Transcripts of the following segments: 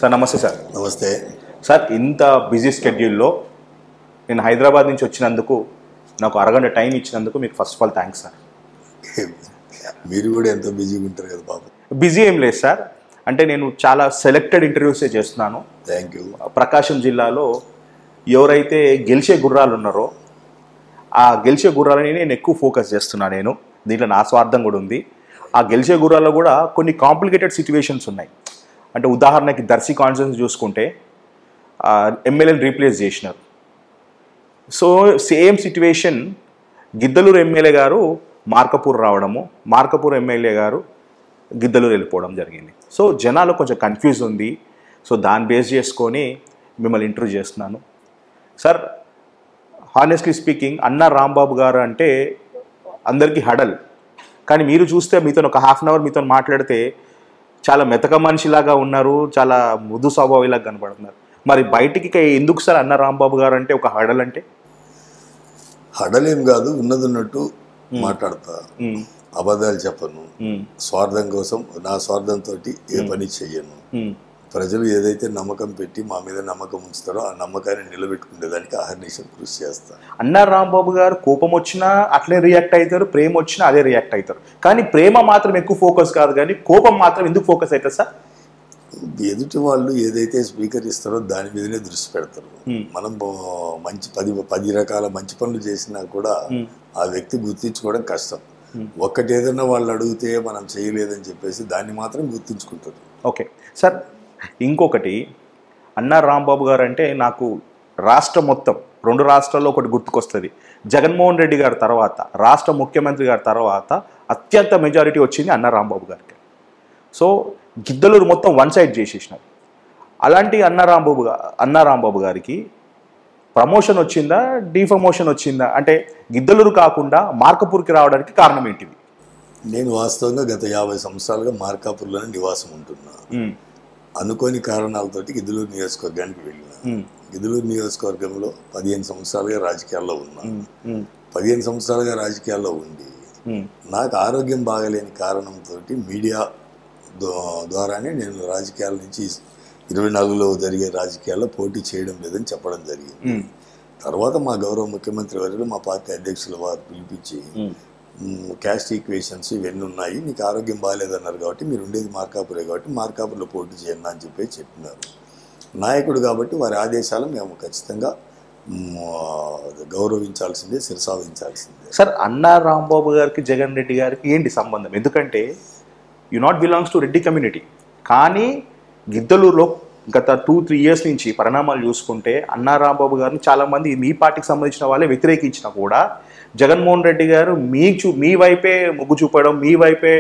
Sir నమస్తే sir. నమస్తే sir, ఇంత బిజీ స్కెడ్యూల్లో నేను హైదరాబాద్ నుంచి వచ్చినందుకు, నాకు అరగంట టైం ఇచ్చినందుకు మీకు first of all thanks sir. మీరు కూడా ఎంతో బిజీగా ఉంటారు కదా పాపం. బిజీ ఏం లేదు సార్, అంటే నేను చాలా సెలెక్టెడ్ ఇంటర్వ్యూసే చేస్తున్నాను. Thank you. ప్రకాశం జిల్లాలో ఎవరైతే గెలిచే గుర్రాలు ఉన్నారో ఆ గెలిచే గుర్రాలని నేను ఎక్కువ ఫోకస్ చేస్తున్నాను. నేను దీంట్లో నా స్వార్థం కూడా ఉంది. ఆ గెలిచే గుర్రాల్లో కూడా కొన్ని కాంప్లికేటెడ్ సిచ్యువేషన్స్ ఉన్నాయి. అంటే ఉదాహరణకి దర్శి కాన్స్టిట్యున్సీ చూసుకుంటే ఎమ్మెల్యేని రీప్లేస్ చేసినారు. So same situation Giddalur MLA గారు మార్కపూర్ రావడము, మార్కపూర్ ఎమ్మెల్యే గారు గిద్దలూరు వెళ్ళిపోవడం జరిగింది. సో జనాలు కొంచెం కన్ఫ్యూజ్ ఉంది. సో దాన్ని బేస్ చేసుకొని మిమ్మల్ని ఇంటర్వ్యూ చేస్తున్నాను సార్. హానెస్ట్లీ స్పీకింగ్, అన్నా రాంబాబు గారు అంటే అందరికీ హడల్, కానీ మీరు చూస్తే మీతో ఒక హాఫ్ అన్ అవర్ మీతో మాట్లాడితే చాలా మెతక మనిషిలాగా ఉన్నారు, చాలా మృదు స్వభావిలాగా కనపడుతున్నారు. మరి బయటికి ఎందుకు సార్ అన్నా రాంబాబు గారు అంటే ఒక హడల్? అంటే హడలేం కాదు, ఉన్నది ఉన్నట్టు మాట్లాడతా, అబద్ధాలు చెప్పను, స్వార్థం కోసం నా స్వార్థంతో ఏ పని చెయ్యను. ప్రజలు ఏదైతే నమ్మకం పెట్టి మా మీద నమ్మకం ఉంచుతారో ఆ నమ్మకాన్ని నిలబెట్టుకునేదానికి అహర్నిశం కృషి చేస్తారు. అన్నా రాంబాబు గారు కోపం వచ్చినా అట్లే రియాక్ట్ అవుతారు, ప్రేమ వచ్చినా అదే రియాక్ట్ అవుతారు. కానీ ప్రేమ మాత్రం ఎక్కువ ఫోకస్ కాదు, కానీ కోపం మాత్రం ఎందుకు ఫోకస్ అవుతుంది సార్? ఎదుటి వాళ్ళు ఏదైతే స్వీకరిస్తారో దాని మీదనే దృష్టి పెడతారు. మనం మంచి 10 రకాల మంచి పనులు చేసినా కూడా ఆ వ్యక్తి గుర్తించుకోవడం కష్టం. ఒక్కటి ఏదైనా వాళ్ళు అడిగితే మనం చేయలేదని చెప్పేసి దాన్ని మాత్రం గుర్తించుకుంటారు. ఓకే సార్, ఇంకొకటి అన్నా రాంబాబు గారు అంటే నాకు రాష్ట్రం మొత్తం 2 రాష్ట్రాల్లో ఒకటి గుర్తుకొస్తుంది. జగన్మోహన్ రెడ్డి గారి తర్వాత, రాష్ట్ర ముఖ్యమంత్రి గారి తర్వాత అత్యంత మెజారిటీ వచ్చింది అన్నా రాంబాబు గారికి. సో గిద్దలూరు మొత్తం వన్ సైడ్ చేసేసినారు. అలాంటి అన్నా రాంబాబు గారికి ప్రమోషన్ వచ్చిందా, డిఫమోషన్ వచ్చిందా? అంటే గిద్దలూరు కాకుండా మార్కపూర్కి రావడానికి కారణం ఏంటిది? నేను వాస్తవంగా గత 50 సంవత్సరాలుగా మార్కాపూర్లోనే నివాసం ఉంటున్నా. అనుకోని కారణాలతోటి గిద్దలూరు నియోజకవర్గానికి వెళ్ళిన. గిద్దలూరు నియోజకవర్గంలో 15 సంవత్సరాలుగా రాజకీయాల్లో ఉన్నా. 15 సంవత్సరాలుగా రాజకీయాల్లో ఉండి నాకు ఆరోగ్యం బాగలేని కారణంతో మీడియా ద్వారానే నేను రాజకీయాల నుంచి 24లో జరిగే రాజకీయాల్లో పోటీ చేయడం లేదని చెప్పడం జరిగింది. తర్వాత మా గౌరవ ముఖ్యమంత్రి వర్యులు మా పార్టీ అధ్యక్షుల వారు పిలిపించి క్యాస్ట్ ఈక్వేషన్స్ ఇవన్నీ ఉన్నాయి, నీకు ఆరోగ్యం బాగాలేదన్నారు కాబట్టి మీరు ఉండేది మార్కాపురే కాబట్టి మార్కాపుర్లో పోటీ చేయండి అని చెప్పినారు. నాయకుడు కాబట్టి వారి ఆదేశాలు మేము ఖచ్చితంగా గౌరవించాల్సిందే, శిరసావించాల్సిందే. సార్, అన్నా రాంబాబు గారికి జగన్ రెడ్డి గారికి ఏంటి సంబంధం? ఎందుకంటే you not belongs to Reddy community. కానీ గిద్దలూరులో గత 2-3 ఇయర్స్ నుంచి పరిణామాలు చూసుకుంటే అన్నా రాంబాబు గారిని చాలామంది మీ పార్టీకి సంబంధించిన వాళ్ళే వ్యతిరేకించినా కూడా జగన్మోహన్ రెడ్డి గారు మీ వైపే మొగ్గు చూపడం, మీ వైపే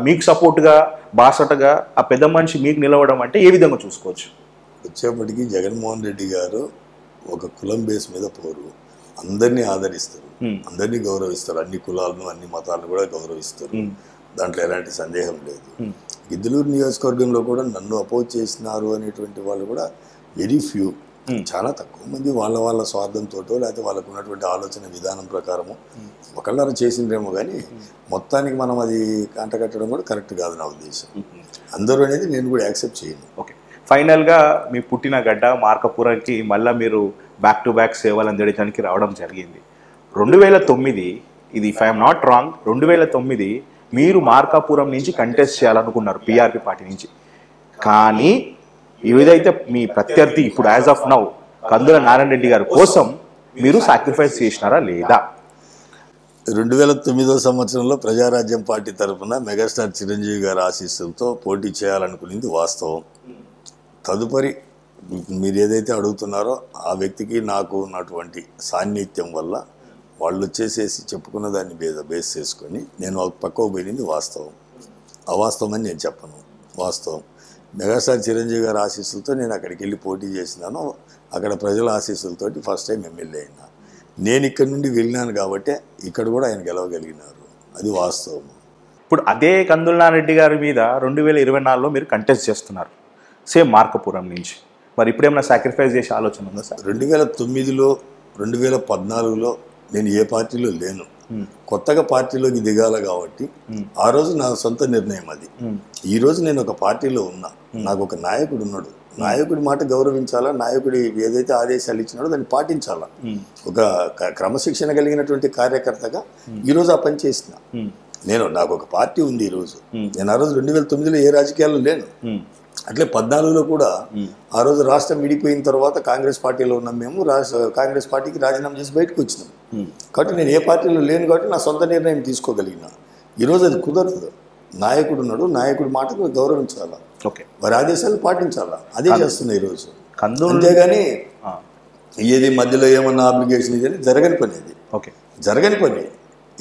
మీకు సపోర్ట్గా బాసటగా ఆ పెద్ద మనిషి మీకు నిలవడం అంటే ఏ విధంగా చూసుకోవచ్చు? వచ్చేప్పటికీ జగన్మోహన్ రెడ్డి గారు ఒక కులం బేస్ మీద పోరు, అందరినీ ఆదరిస్తారు, అందరినీ గౌరవిస్తారు, అన్ని కులాలను అన్ని మతాలను కూడా గౌరవిస్తారు. దాంట్లో ఎలాంటి సందేహం లేదు. గిద్దలూరు నియోజకవర్గంలో కూడా నన్ను అపోజ్ చేసినారు అనేటువంటి వాళ్ళు కూడా వెరీ ఫ్యూ, చాలా తక్కువ మంది. వాళ్ళ స్వార్థంతో లేకపోతే వాళ్ళకు ఉన్నటువంటి ఆలోచన విధానం ప్రకారము ఒకళ్ళ చేసిండ్రేమో కానీ మొత్తానికి మనం అది కంటకట్టడం కూడా కరెక్ట్ కాదు నా ఉద్దేశం. అందరూ అనేది నేను కూడా యాక్సెప్ట్ చేయను. ఓకే, ఫైనల్గా మీ పుట్టిన గడ్డ మార్కపురానికి మళ్ళీ మీరు బ్యాక్ టు బ్యాక్ సేవలు అందించడానికి రావడం జరిగింది. 2009, ఇది ఇఫ్ ఐఎమ్ నాట్ రాంగ్, 2009 మీరు మార్కాపురం నుంచి కంటెస్ట్ చేయాలనుకున్నారు పిఆర్పి పార్టీ నుంచి. కానీ ఏదైతే మీ ప్రత్యర్థి ఇప్పుడు యాజ్ ఆఫ్ నౌ కందుల నారాయణ రెడ్డి గారి కోసం మీరు సాక్రిఫైస్ చేసినారా లేదా? 2009 సంవత్సరంలో ప్రజారాజ్యం పార్టీ తరఫున మెగాస్టార్ చిరంజీవి గారి ఆశీస్సులతో పోటీ చేయాలనుకునేది వాస్తవం. తదుపరి మీరు ఏదైతే అడుగుతున్నారో ఆ వ్యక్తికి నాకు ఉన్నటువంటి సాన్నిహిత్యం వల్ల వాళ్ళు వచ్చేసేసి చెప్పుకున్న దాన్ని బేస్ చేసుకొని నేను పక్కకు పోయింది వాస్తవం. అవాస్తవం అని నేను చెప్పను, వాస్తవం. మెగాస్టార్ చిరంజీవి గారి ఆశీస్సులతో నేను అక్కడికి వెళ్ళి పోటీ చేసినాను. అక్కడ ప్రజల ఆశీస్సులతోటి ఫస్ట్ టైం ఎమ్మెల్యే అయినా. నేను ఇక్కడ నుండి వెళ్ళినాను కాబట్టి ఇక్కడ కూడా ఆయన గెలవగలిగినారు, అది వాస్తవం. ఇప్పుడు అదే కందుల నారాయణ రెడ్డి గారి మీద 2024లో మీరు కంటెస్ట్ చేస్తున్నారు, సేమ్ మార్కపురం నుంచి. మరి ఇప్పుడేమైనా సాక్రిఫైస్ చేసే ఆలోచన ఉందా సార్? 2009లో 2014లో నేను ఏ పార్టీలో లేను. కొత్తగా పార్టీలోకి దిగాల కాబట్టి ఆ రోజు నా సొంత నిర్ణయం అది. ఈ రోజు నేను ఒక పార్టీలో ఉన్నా, నాకు ఒక నాయకుడు ఉన్నాడు, నాయకుడి మాట గౌరవించాలా, నాయకుడి ఏదైతే ఆదేశాలు ఇచ్చినాడో దాన్ని పాటించాలా. ఒక క్రమశిక్షణ కలిగినటువంటి కార్యకర్తగా ఈరోజు ఆ పని చేసిన నాకు ఒక పార్టీ ఉంది. ఈరోజు నేను ఆ రోజు 2009లో ఏ రాజకీయాల్లో లేను. అట్లే 14లో కూడా ఆ రోజు రాష్ట్రం విడిపోయిన తర్వాత కాంగ్రెస్ పార్టీలో ఉన్నాం మేము. కాంగ్రెస్ పార్టీకి రాజీనామా చేసి బయటకు వచ్చినాం. కాబట్టి నేను ఏ పార్టీలో లేను కాబట్టి నా సొంత నిర్ణయం తీసుకోగలిగిన. ఈరోజు అది కుదరదు. నాయకుడు ఉన్నాడు, నాయకుడి మాటకు గౌరవించాలా, వారి ఆదేశాలు పాటించాలా. అదే చేస్తున్నా ఈరోజు. అంతేగాని ఏది మధ్యలో ఏమన్నా అప్లికేషన్ ఇది జరగని పని, అది జరగని పని.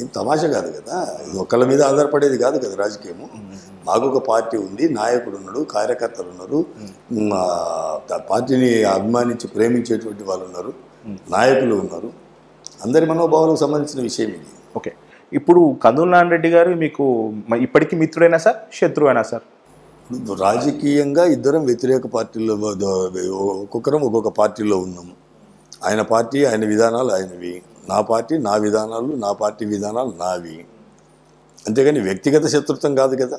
ఏం తమాషా కాదు కదా, ఇది ఒకళ్ళ మీద ఆధారపడేది కాదు కదా రాజకీయము. మాకు ఒక పార్టీ ఉంది, నాయకుడు ఉన్నాడు, కార్యకర్తలు ఉన్నారు, పార్టీని అభిమానించి ప్రేమించేటువంటి వాళ్ళు ఉన్నారు, నాయకులు ఉన్నారు. అందరి మనోభావాలకు సంబంధించిన విషయం ఇది. ఓకే, ఇప్పుడు కందుల నారాయణ గారు మీకు ఇప్పటికీ మిత్రుడైనా సార్, శత్రువైనా సార్? రాజకీయంగా ఇద్దరం వ్యతిరేక పార్టీల్లో, ఒక్కొక్కరం ఒక్కొక్క పార్టీలో ఉన్నాము. ఆయన పార్టీ ఆయన విధానాలు ఆయనవి, నా పార్టీ నా విధానాలు, నా పార్టీ విధానాలు నావి. అంతేగాని వ్యక్తిగత శత్రుత్వం కాదు కదా.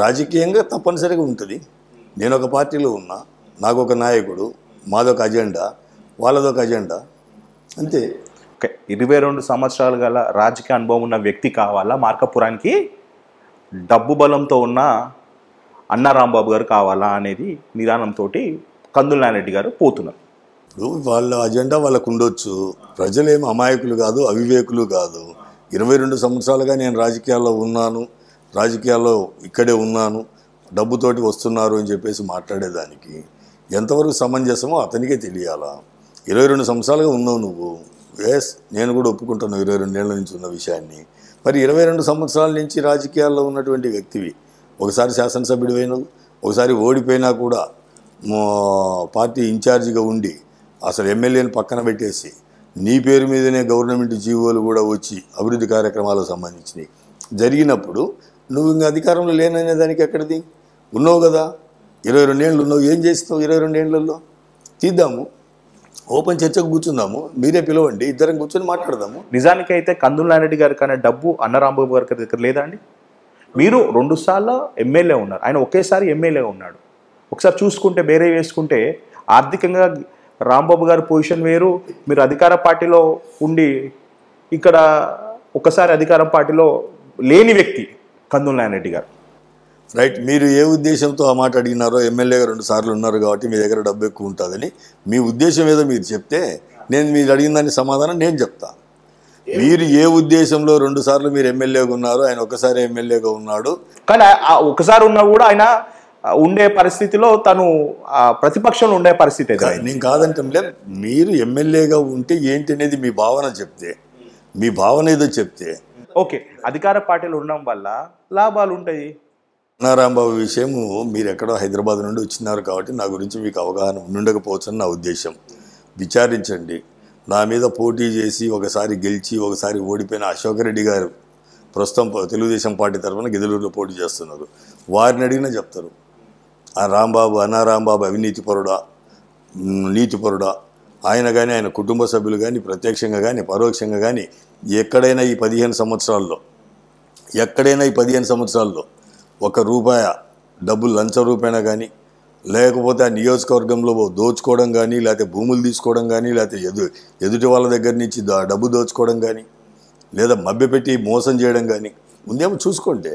రాజకీయంగా తప్పనిసరిగా ఉంటుంది. నేను ఒక పార్టీలో ఉన్నా, నాకు ఒక నాయకుడు, మాదొక అజెండా, వాళ్ళదొక అజెండా, అంతే. ఓకే, 22 సంవత్సరాలు గల రాజకీయ అనుభవం ఉన్న వ్యక్తి కావాలా మార్కాపురానికి, డబ్బు బలంతో ఉన్న అన్నా రాంబాబు గారు కావాలా అనేది నిదానంతో కందుల నారాయణ గారు పోతున్నారు. ఇప్పుడు వాళ్ళ అజెండా వాళ్ళకు ఉండొచ్చు. ప్రజలేమి అమాయకులు కాదు, అవివేకులు కాదు. 22 సంవత్సరాలుగా నేను రాజకీయాల్లో ఉన్నాను, రాజకీయాల్లో ఇక్కడే ఉన్నాను, డబ్బుతోటి వస్తున్నారు అని చెప్పేసి మాట్లాడేదానికి ఎంతవరకు సమంజసమో అతనికే తెలియాలా. 22 సంవత్సరాలుగా ఉన్నావు నువ్వు. ఎస్, నేను కూడా ఒప్పుకుంటాను 22 ఏళ్ళ నుంచి ఉన్న విషయాన్ని. మరి 22 సంవత్సరాల నుంచి రాజకీయాల్లో ఉన్నటువంటి వ్యక్తివి, ఒకసారి శాసనసభ్యుడు అయినావు, ఒకసారి ఓడిపోయినా కూడా పార్టీ ఇన్ఛార్జిగా ఉండి అసలు ఎమ్మెల్యేని పక్కన పెట్టేసి నీ పేరు మీదనే గవర్నమెంట్ జీవోలు కూడా వచ్చి అభివృద్ధి కార్యక్రమాలకు సంబంధించినవి జరిగినప్పుడు నువ్వు ఇంకా అధికారంలో లేననే దానికి ఎక్కడిది? ఉన్నావు కదా, 22 ఏళ్ళు ఉన్నావు. ఏం చేస్తావు 22 ఏళ్లలో? తీద్దాము, ఓపెన్ చర్చకు కూర్చుందాము, మీరే పిలవండి, ఇద్దరం కూర్చొని మాట్లాడదాము. నిజానికి అయితే కందుల నారాయణ గారి కన్నా డబ్బు అన్నా రాంబాబు గారి దగ్గర లేదా అండి? మీరు 2 సార్లు ఎమ్మెల్యే ఉన్నారు, ఆయన ఒకేసారి ఎమ్మెల్యే ఉన్నాడు. ఒకసారి చూసుకుంటే బేరే వేసుకుంటే ఆర్థికంగా రాంబాబు గారి పొజిషన్ వేరు, మీరు అధికార పార్టీలో ఉండి ఇక్కడ ఒకసారి అధికార పార్టీలో లేని వ్యక్తి కందుల నారాయణ గారు. రైట్, మీరు ఏ ఉద్దేశంతో ఆ మాట అడిగినారో, ఎమ్మెల్యేగా 2 సార్లు ఉన్నారు కాబట్టి మీ దగ్గర డబ్బు ఎక్కువ ఉంటుందని మీ ఉద్దేశం ఏదో మీరు చెప్తే నేను మీరు అడిగిన దానికి సమాధానం నేను చెప్తా. మీరు ఏ ఉద్దేశంలో 2 సార్లు మీరు ఎమ్మెల్యేగా ఉన్నారు, ఆయన ఒకసారి ఎమ్మెల్యేగా ఉన్నాడు. కానీ ఒకసారి ఉన్నా కూడా ఆయన ఉండే పరిస్థితిలో తను ప్రతిపక్షంలో ఉండే పరిస్థితి. నేను కాదంటే మీరు ఎమ్మెల్యేగా ఉంటే ఏంటి అనేది మీ భావన చెప్తే, మీ భావన ఏదో చెప్తే. ఓకే, అధికార పార్టీలు ఉండడం వల్ల లాభాలు ఉంటాయి. అన్నారాంబాబు విషయం మీరు ఎక్కడో హైదరాబాద్ నుండి వచ్చినారు కాబట్టి నా గురించి మీకు అవగాహన ఉండకపోవచ్చు అని నా ఉద్దేశం. విచారించండి. నా మీద పోటీ చేసి ఒకసారి గెలిచి ఒకసారి ఓడిపోయిన అశోక్ రెడ్డి గారు ప్రస్తుతం తెలుగుదేశం పార్టీ తరఫున గిద్దలూరులో పోటీ చేస్తున్నారు. వారిని అడిగినా చెప్తారు అన్నారాంబాబు అవినీతిపరుడా, నీతిపరుడా, ఆయన కానీ ఆయన కుటుంబ సభ్యులు కానీ ప్రత్యక్షంగా కానీ పరోక్షంగా కానీ ఎక్కడైనా ఈ 15 సంవత్సరాల్లో ₹1 డబ్బులు లంచం రూపేణా కానీ, లేకపోతే ఆ నియోజకవర్గంలో దోచుకోవడం కానీ, లేకపోతే భూములు తీసుకోవడం కానీ, లేకపోతే ఎదుటి వాళ్ళ దగ్గర నుంచి డబ్బు దోచుకోవడం కానీ, లేదా మభ్యపెట్టి మోసం చేయడం కానీ ఉందేమో చూసుకోండి.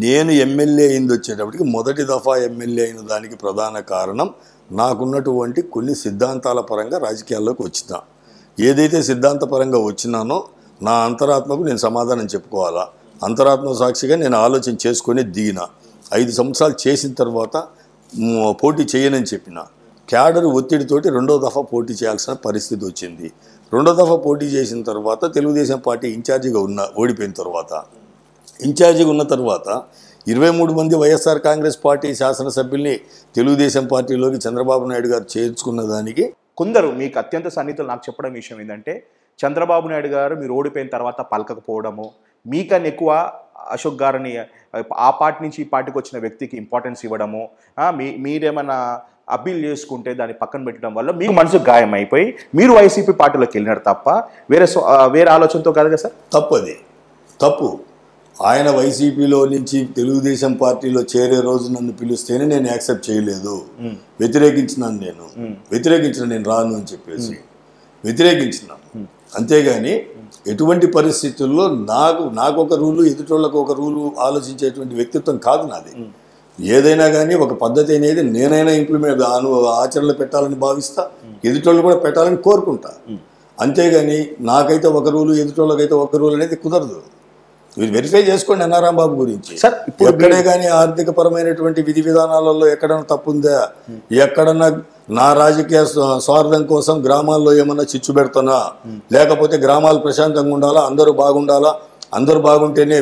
నేను ఎమ్మెల్యే అయింది వచ్చేటప్పటికి మొదటి దఫా ఎమ్మెల్యే అయిన దానికి ప్రధాన కారణం నాకున్నటువంటి కొన్ని సిద్ధాంతాల పరంగా రాజకీయాల్లోకి వచ్చిన. ఏదైతే సిద్ధాంతపరంగా వచ్చినానో నా అంతరాత్మకు నేను సమాధానం చెప్పుకోవాలా. అంతరాత్మ సాక్షిగా నేను ఆలోచన చేసుకొని దిగిన. 5 సంవత్సరాలు చేసిన తర్వాత పోటీ చేయనని చెప్పిన. క్యాడర్ ఒత్తిడితోటి 2వ దఫా పోటీ చేయాల్సిన పరిస్థితి వచ్చింది. 2వ దఫా పోటీ చేసిన తర్వాత తెలుగుదేశం పార్టీ ఇన్ఛార్జిగా ఓడిపోయిన తర్వాత, ఇన్ఛార్జిగా ఉన్న తర్వాత 23 మంది వైఎస్ఆర్ కాంగ్రెస్ పార్టీ శాసనసభ్యుల్ని తెలుగుదేశం పార్టీలోకి చంద్రబాబు నాయుడు గారు చేర్చుకున్న దానికి కొందరు మీకు అత్యంత సన్నిహితులు నాకు చెప్పడం విషయం ఏంటంటే, చంద్రబాబు నాయుడు గారు మీరు ఓడిపోయిన తర్వాత పలకకపోవడము, మీకన్నా ఎక్కువ అశోక్ గారిని ఆ పార్టీ నుంచి ఈ పార్టీకి వచ్చిన వ్యక్తికి ఇంపార్టెన్స్ ఇవ్వడము, మీరేమైనా అప్పీల్ చేసుకుంటే దాన్ని పక్కన పెట్టడం వల్ల మీకు మనసుకు గాయం అయిపోయి మీరు వైసీపీ పార్టీలోకి వెళ్ళినారు తప్ప వేరే ఆలోచనతో కాదు కదా సార్? తప్పు. ఆయన వైసీపీలో నుంచి తెలుగుదేశం పార్టీలో చేరే రోజు నన్ను పిలిస్తేనే నేను యాక్సెప్ట్ చేయలేదు, వ్యతిరేకించినాను. నేను రాను అని చెప్పేసి వ్యతిరేకించినాను. అంతేగాని ఎటువంటి పరిస్థితుల్లో నాకు ఒక రూలు, ఎదుటోళ్ళకు ఒక రూలు ఆలోచించేటువంటి వ్యక్తిత్వం కాదు నాది. ఏదైనా కానీ ఒక పద్ధతి అనేది నేనైనా ఇంప్లిమెంట్ ఆచరణలో పెట్టాలని భావిస్తా, ఎదుటోళ్ళు కూడా పెట్టాలని కోరుకుంటా. అంతేగాని నాకైతే ఒక రూలు, ఎదుటోళ్ళకైతే ఒక రూలు అనేది కుదరదు. మీరు వెరిఫై చేసుకోండి అన్నారాం బాబు గురించి. ఎక్కడే కానీ ఆర్థిక పరమైనటువంటి విధి విధానాలలో ఎక్కడన్నా తప్పుందా, ఎక్కడన్నా నా రాజకీయ స్వార్థం కోసం గ్రామాల్లో ఏమన్నా చిచ్చు పెడుతున్నా, లేకపోతే గ్రామాలు ప్రశాంతంగా ఉండాలా, అందరూ బాగుంటేనే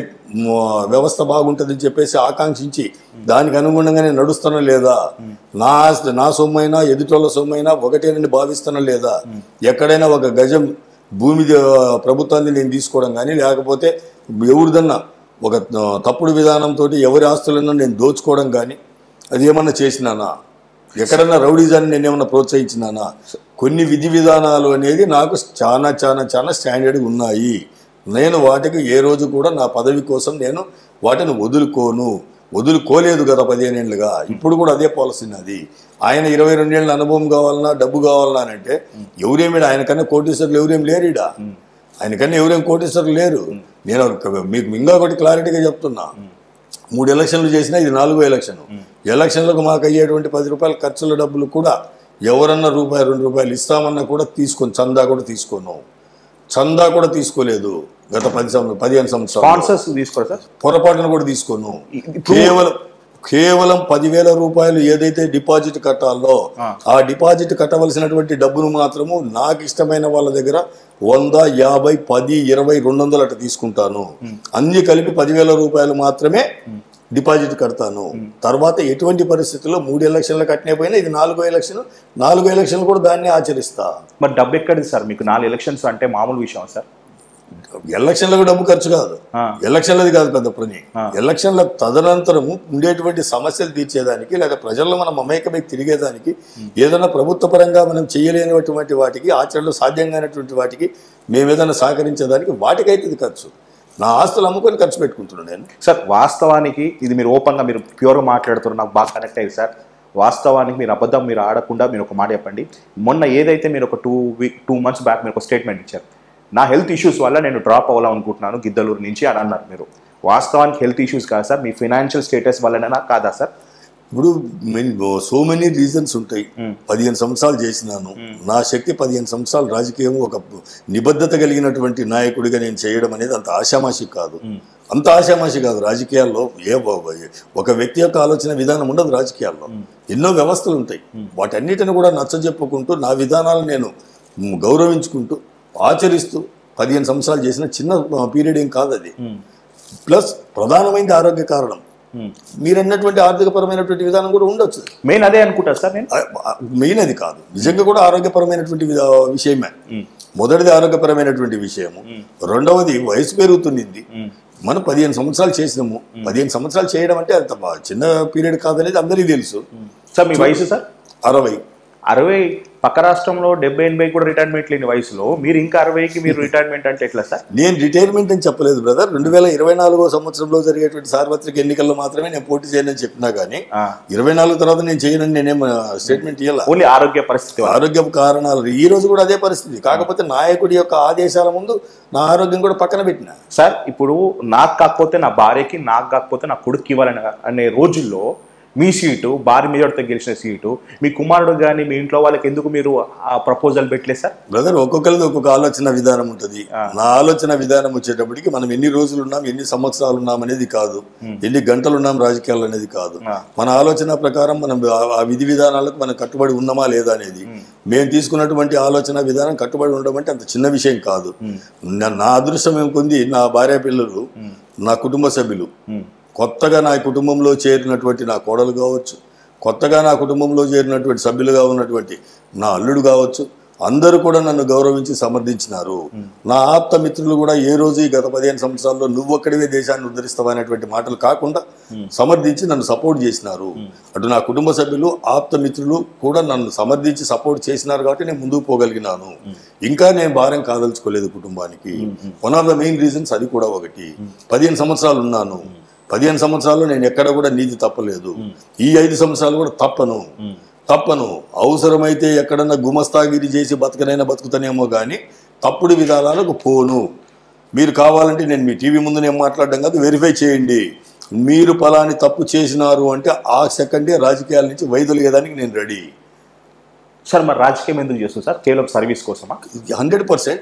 వ్యవస్థ బాగుంటుందని చెప్పేసి ఆకాంక్షించి దానికి అనుగుణంగానే నడుస్తున్నా లేదా, నా ఆస్తి నా సొమ్మైనా ఎదుటోళ్ళ సొమ్మైనా ఒకటేనని భావిస్తున్నా లేదా, ఎక్కడైనా ఒక గజం భూమి ప్రభుత్వాన్ని నేను తీసుకోవడం కానీ, లేకపోతే ఎవరిదన్నా ఒక తప్పుడు విధానంతో ఎవరి ఆస్తులన్నా నేను దోచుకోవడం కానీ అది ఏమన్నా చేసినానా, ఎక్కడన్నా రౌడీజాన్ని నేను ఏమన్నా ప్రోత్సహించినానా? కొన్ని విధి విధానాలు అనేది నాకు చాలా స్టాండర్డ్గా ఉన్నాయి. నేను వాటికి ఏ రోజు కూడా నా పదవి కోసం నేను వాటిని వదులుకోలేదు గత 15 ఏళ్ళుగా. ఇప్పుడు కూడా అదే పాలసీ నాది. ఆయన 22 ఏళ్ళ అనుభవం కావాలన్నా, డబ్బు కావాలన్నా అని అంటే ఎవరేమి, ఆయనకన్నా కోటీశ్వరులు ఎవరేం లేరుడా, ఆయనకన్నా ఎవరేం కోటీశ్వరులు లేరు. నేను మీకు ఇంకా ఒకటి క్లారిటీగా చెప్తున్నా, 3 ఎలక్షన్లు చేసినా ఇది 4వ ఎలక్షన్. ఎలక్షన్లకు మాకు అయ్యేటువంటి 10 రూపాయల ఖర్చుల డబ్బులు కూడా ఎవరన్నా రూపాయి 2 రూపాయలు ఇస్తామన్నా కూడా చందా కూడా తీసుకోలేదు గత 15 సంవత్సరాలు. పొరపాటును కూడా తీసుకోను. కేవలం 10,000 రూపాయలు ఏదైతే డిపాజిట్ కట్టాలో ఆ డిపాజిట్ కట్టవలసినటువంటి డబ్బును మాత్రము నాకు ఇష్టమైన వాళ్ళ దగ్గర 100, 50, 10, 20, 200 అట్లా తీసుకుంటాను. అన్ని కలిపి 10,000 రూపాయలు మాత్రమే డిపాజిట్ కడతాను. తర్వాత ఎటువంటి పరిస్థితుల్లో 3 ఎలక్షన్లు కట్టినే పోయినా ఇది 4వ ఎలక్షన్. 4 ఎలక్షన్లు కూడా దాన్ని ఆచరిస్తా. మరి డబ్బు ఎక్కడిది సార్ మీకు? 4 ఎలక్షన్స్ అంటే మామూలు విషయం సార్? ఎలక్షన్లకు డబ్బు ఖర్చు కాదు, ఎలక్షన్లది కాదు పెద్ద పని. ఎలక్షన్ల తదనంతరము ఉండేటువంటి సమస్యలు తీర్చేదానికి, లేదా ప్రజల్లో మనం మమేకమై తిరిగేదానికి, ఏదైనా ప్రభుత్వ పరంగా మనం చేయలేనటువంటి వాటికి, ఆచరణలో సాధ్యం కానటువంటి వాటికి మేము ఏదైనా సహకరించేదానికి వాటికైతే ఇది ఖర్చు. నా ఆస్తులు అమ్ముకొని ఖర్చు పెట్టుకుంటున్నాను నేను. సార్ వాస్తవానికి ఇది మీరు ఓపెన్గా మీరు ప్యూర్గా మాట్లాడుతున్నారు, నాకు బాగా కనెక్ట్ అయ్యింది సార్. వాస్తవానికి మీరు అబద్ధం మీరు ఆడకుండా మీరు ఒక మాట చెప్పండి. మొన్న ఏదైతే మీరు ఒక 2 months బ్యాక్ మీరు ఒక స్టేట్మెంట్ ఇచ్చారు, నా హెల్త్ ఇష్యూస్ వల్ల నేను డ్రాప్ అవ్వాలనుకుంటున్నాను గిద్దలూరు నుంచి అని అన్నారు మీరు. వాస్తవానికి హెల్త్ ఇష్యూస్ కాదు సార్, మీ ఫైనాన్షియల్ స్టేటస్ వల్లనేనా కాదా సార్? ఇప్పుడు సో మెనీ రీజన్స్ ఉంటాయి. 15 సంవత్సరాలు చేసినాను. నా శక్తి 15 సంవత్సరాలు రాజకీయం ఒక నిబద్ధత కలిగినటువంటి నాయకుడిగా నేను చేయడం అనేది అంత ఆషామాషి కాదు. రాజకీయాల్లో ఒక వ్యక్తి యొక్క ఆలోచన విధానం ఉండదు. రాజకీయాల్లో ఎన్నో వ్యవస్థలు ఉంటాయి. వాటన్నిటిని కూడా నచ్చజెప్పుకుంటూ నా విధానాలను నేను గౌరవించుకుంటూ ఆచరిస్తూ 15 సంవత్సరాలు చేసిన చిన్న పీరియడ్ ఏం కాదు అది. ప్లస్ ప్రధానమైనది ఆరోగ్య కారణం. మీరు అన్నటువంటి ఆర్థికపరమైనటువంటి విధానం కూడా ఉండొచ్చు. మెయిన్ అదే అనుకుంటారు సార్ నేను. మెయిన్ అది కాదు, నిజంగా కూడా ఆరోగ్యపరమైనటువంటి విషయమే. మొదటిది ఆరోగ్యపరమైనటువంటి విషయము. రెండవది వయసు పెరుగుతుంది. మనం 15 సంవత్సరాలు చేసినాము. 15 సంవత్సరాలు చేయడం అంటే అంత చిన్న పీరియడ్ కాదనేది అందరికీ తెలుసు. సార్ మీ వయసు సార్? 60. పక్క రాష్ట్రంలో 70-80 కూడా రిటైర్మెంట్ లేని వయసులో మీరు ఇంకా 60కి మీరు రిటైర్మెంట్ అంటే ఎట్లా సార్? నేను రిటైర్మెంట్ అని చెప్పలేదు బ్రదర్. 2024వ సంవత్సరంలో జరిగేటువంటి సార్వత్రిక ఎన్నికల్లో మాత్రమే నేను పోటీ చేయనని చెప్పినా కానీ 24 తర్వాత నేను చేయనని నేనేం స్టేట్మెంట్ ఇవ్వాలి. ఓన్లీ ఆరోగ్య పరిస్థితి, ఆరోగ్య కారణాలు. ఈ రోజు కూడా అదే పరిస్థితి. కాకపోతే నాయకుడి యొక్క ఆదేశాల ముందు నా ఆరోగ్యం కూడా పక్కన పెట్టిన. సార్ ఇప్పుడు నాకు కాకపోతే నా భార్యకి, నాకు కాకపోతే నా కొడుకు ఇవ్వాలని అనే రోజుల్లో మీ సీటు భారీ మెజార్టీతో గెలిచిన సీటు మీ కుమారుడు కానీ మీ ఇంట్లో వాళ్ళకి ఎందుకు మీరు ఆ ప్రపోజల్ పెట్టలేదు సార్? బ్రదర్, ఒక్కొక్కరిది ఒక్కొక్క ఆలోచన విధానం ఉంటుంది. నా ఆలోచన విధానం వచ్చేటప్పటికి మనం ఎన్ని రోజులు ఉన్నాం, ఎన్ని సంవత్సరాలు ఉన్నాం అనేది కాదు, ఎన్ని గంటలు ఉన్నాం రాజకీయాలు అనేది కాదు. మన ఆలోచన ప్రకారం మనం ఆ విధి విధానాలకు మనం కట్టుబడి ఉన్నామా లేదా అనేది. మేము తీసుకున్నటువంటి ఆలోచన విధానం కట్టుబడి ఉండడం అంటే అంత చిన్న విషయం కాదు. నా అదృష్టం ఏముంది, నా భార్య పిల్లలు, నా కుటుంబ సభ్యులు, కొత్తగా నా కుటుంబంలో చేరినటువంటి నా కోడలు కావచ్చు, కొత్తగా నా కుటుంబంలో చేరినటువంటి సభ్యులుగా ఉన్నటువంటి నా అల్లుడు కావచ్చు, అందరూ కూడా నన్ను గౌరవించి సమర్థించినారు. నా ఆప్త మిత్రులు కూడా ఏ రోజు ఈ గత 15 సంవత్సరాల్లో నువ్వొక్కడివే దేశాన్ని ఉద్ధరిస్తావనేటువంటి మాటలు కాకుండా సమర్థించి నన్ను సపోర్ట్ చేసినారు. అటు నా కుటుంబ సభ్యులు ఆప్త మిత్రులు కూడా నన్ను సమర్థించి సపోర్ట్ చేసినారు కాబట్టి నేను ముందుకు పోగలిగినాను. ఇంకా నేను భారం కాదలుచుకోలేదు కుటుంబానికి. One of the main reasons అది కూడా ఒకటి. 15 సంవత్సరాలు ఉన్నాను. 15 సంవత్సరాల్లో నేను ఎక్కడ కూడా నీతి తప్పలేదు. ఈ 5 సంవత్సరాలు కూడా తప్పను. అవసరమైతే ఎక్కడన్నా గుమస్తాగిరి చేసి బతుకుతానేమో కానీ తప్పుడు విధానాలకు పోను. మీరు కావాలంటే నేను మీ టీవీ ముందు నేను మాట్లాడడం కాదు, వెరిఫై చేయండి. మీరు పలాని తప్పు చేసినారు అంటే ఆ సెకండే రాజకీయాల నుంచి వైదొలిగేదానికి నేను రెడీ. సార్ మరి రాజకీయం ఎందుకు చేస్తుంది సార్? కేవలం సర్వీస్ కోసమా? 100%,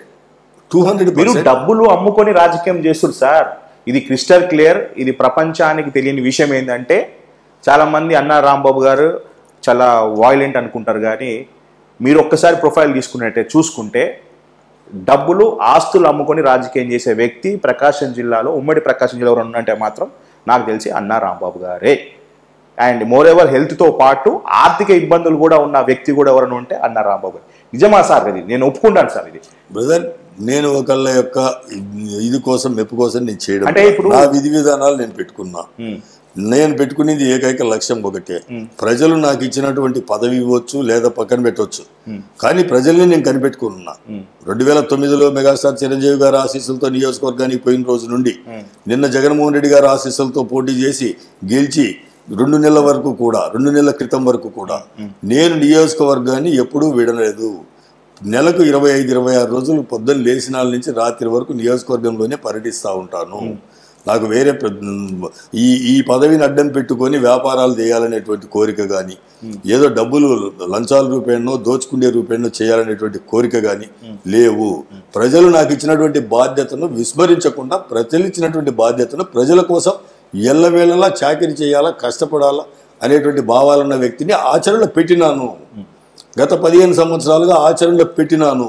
200%. మీరు డబ్బులు అమ్ముకొని రాజకీయం చేస్తారు సార్. ఇది క్రిస్టల్ క్లియర్. ఇది ప్రపంచానికి తెలియని విషయం ఏంటంటే, చాలామంది అన్నా రాంబాబు గారు చాలా వాయిలెంట్ అనుకుంటారు, కానీ మీరు ఒక్కసారి ప్రొఫైల్ చూసుకుంటే డబ్బులు ఆస్తులు అమ్ముకొని రాజకీయం చేసే వ్యక్తి ప్రకాశం జిల్లాలో, ఉమ్మడి ప్రకాశం జిల్లా ఎవరు ఉన్నంటే మాత్రం నాకు తెలిసి అన్నా రాంబాబు గారే. అండ్ మోర్ ఎవర్ హెల్త్తో పాటు ఆర్థిక ఇబ్బందులు కూడా ఉన్న వ్యక్తి కూడా ఎవరైనా ఉంటే అన్నా రాంబాబు గారు. నిజమా సార్? ఇది నేను ఒప్పుకుంటాను సార్. ఇది బ్రదర్, నేను ఒకళ్ళ యొక్క ఇది కోసం మెప్పు కోసం నేను చేయడం అంటే ఇప్పుడు నా విధి విధానాలు నేను పెట్టుకున్నా. నేను పెట్టుకునేది ఏకైక లక్ష్యం ఒకటే. ప్రజలు నాకు ఇచ్చినటువంటి పదవి ఇవ్వచ్చు లేదా పక్కన పెట్టవచ్చు, కానీ ప్రజల్ని నేను కనిపెట్టుకున్నా. 2009లో మెగాస్టార్ చిరంజీవి గారి ఆశీస్సులతో నియోజకవర్గానికి పోయిన రోజు నుండి నిన్న జగన్మోహన్ రెడ్డి గారి ఆశీస్సులతో పోటీ చేసి గెలిచి 2 నెలల క్రితం వరకు కూడా నేను నియోజకవర్గాన్ని ఎప్పుడూ విడలేదు. నెలకు 25-26 రోజులు పొద్దున్న లేచినాల నుంచి రాత్రి వరకు నియోజకవర్గంలోనే పర్యటిస్తూ ఉంటాను. నాకు వేరే ఈ పదవిని అడ్డం పెట్టుకొని వ్యాపారాలు చేయాలనేటువంటి కోరిక కానీ, ఏదో డబ్బులు లంచాల రూపేణో దోచుకునే రూపేణో చేయాలనేటువంటి కోరిక కానీ లేవు. ప్రజలు నాకు ఇచ్చినటువంటి బాధ్యతను విస్మరించకుండా, ప్రజలు ఇచ్చినటువంటి బాధ్యతను ప్రజల కోసం ఎల్లవేళలా చాకరీ చేయాలా, కష్టపడాలా అనేటువంటి భావాలున్న వ్యక్తిని ఆచరణలో పెట్టినాను. గత 15 సంవత్సరాలుగా ఆచరణలో పెట్టినాను.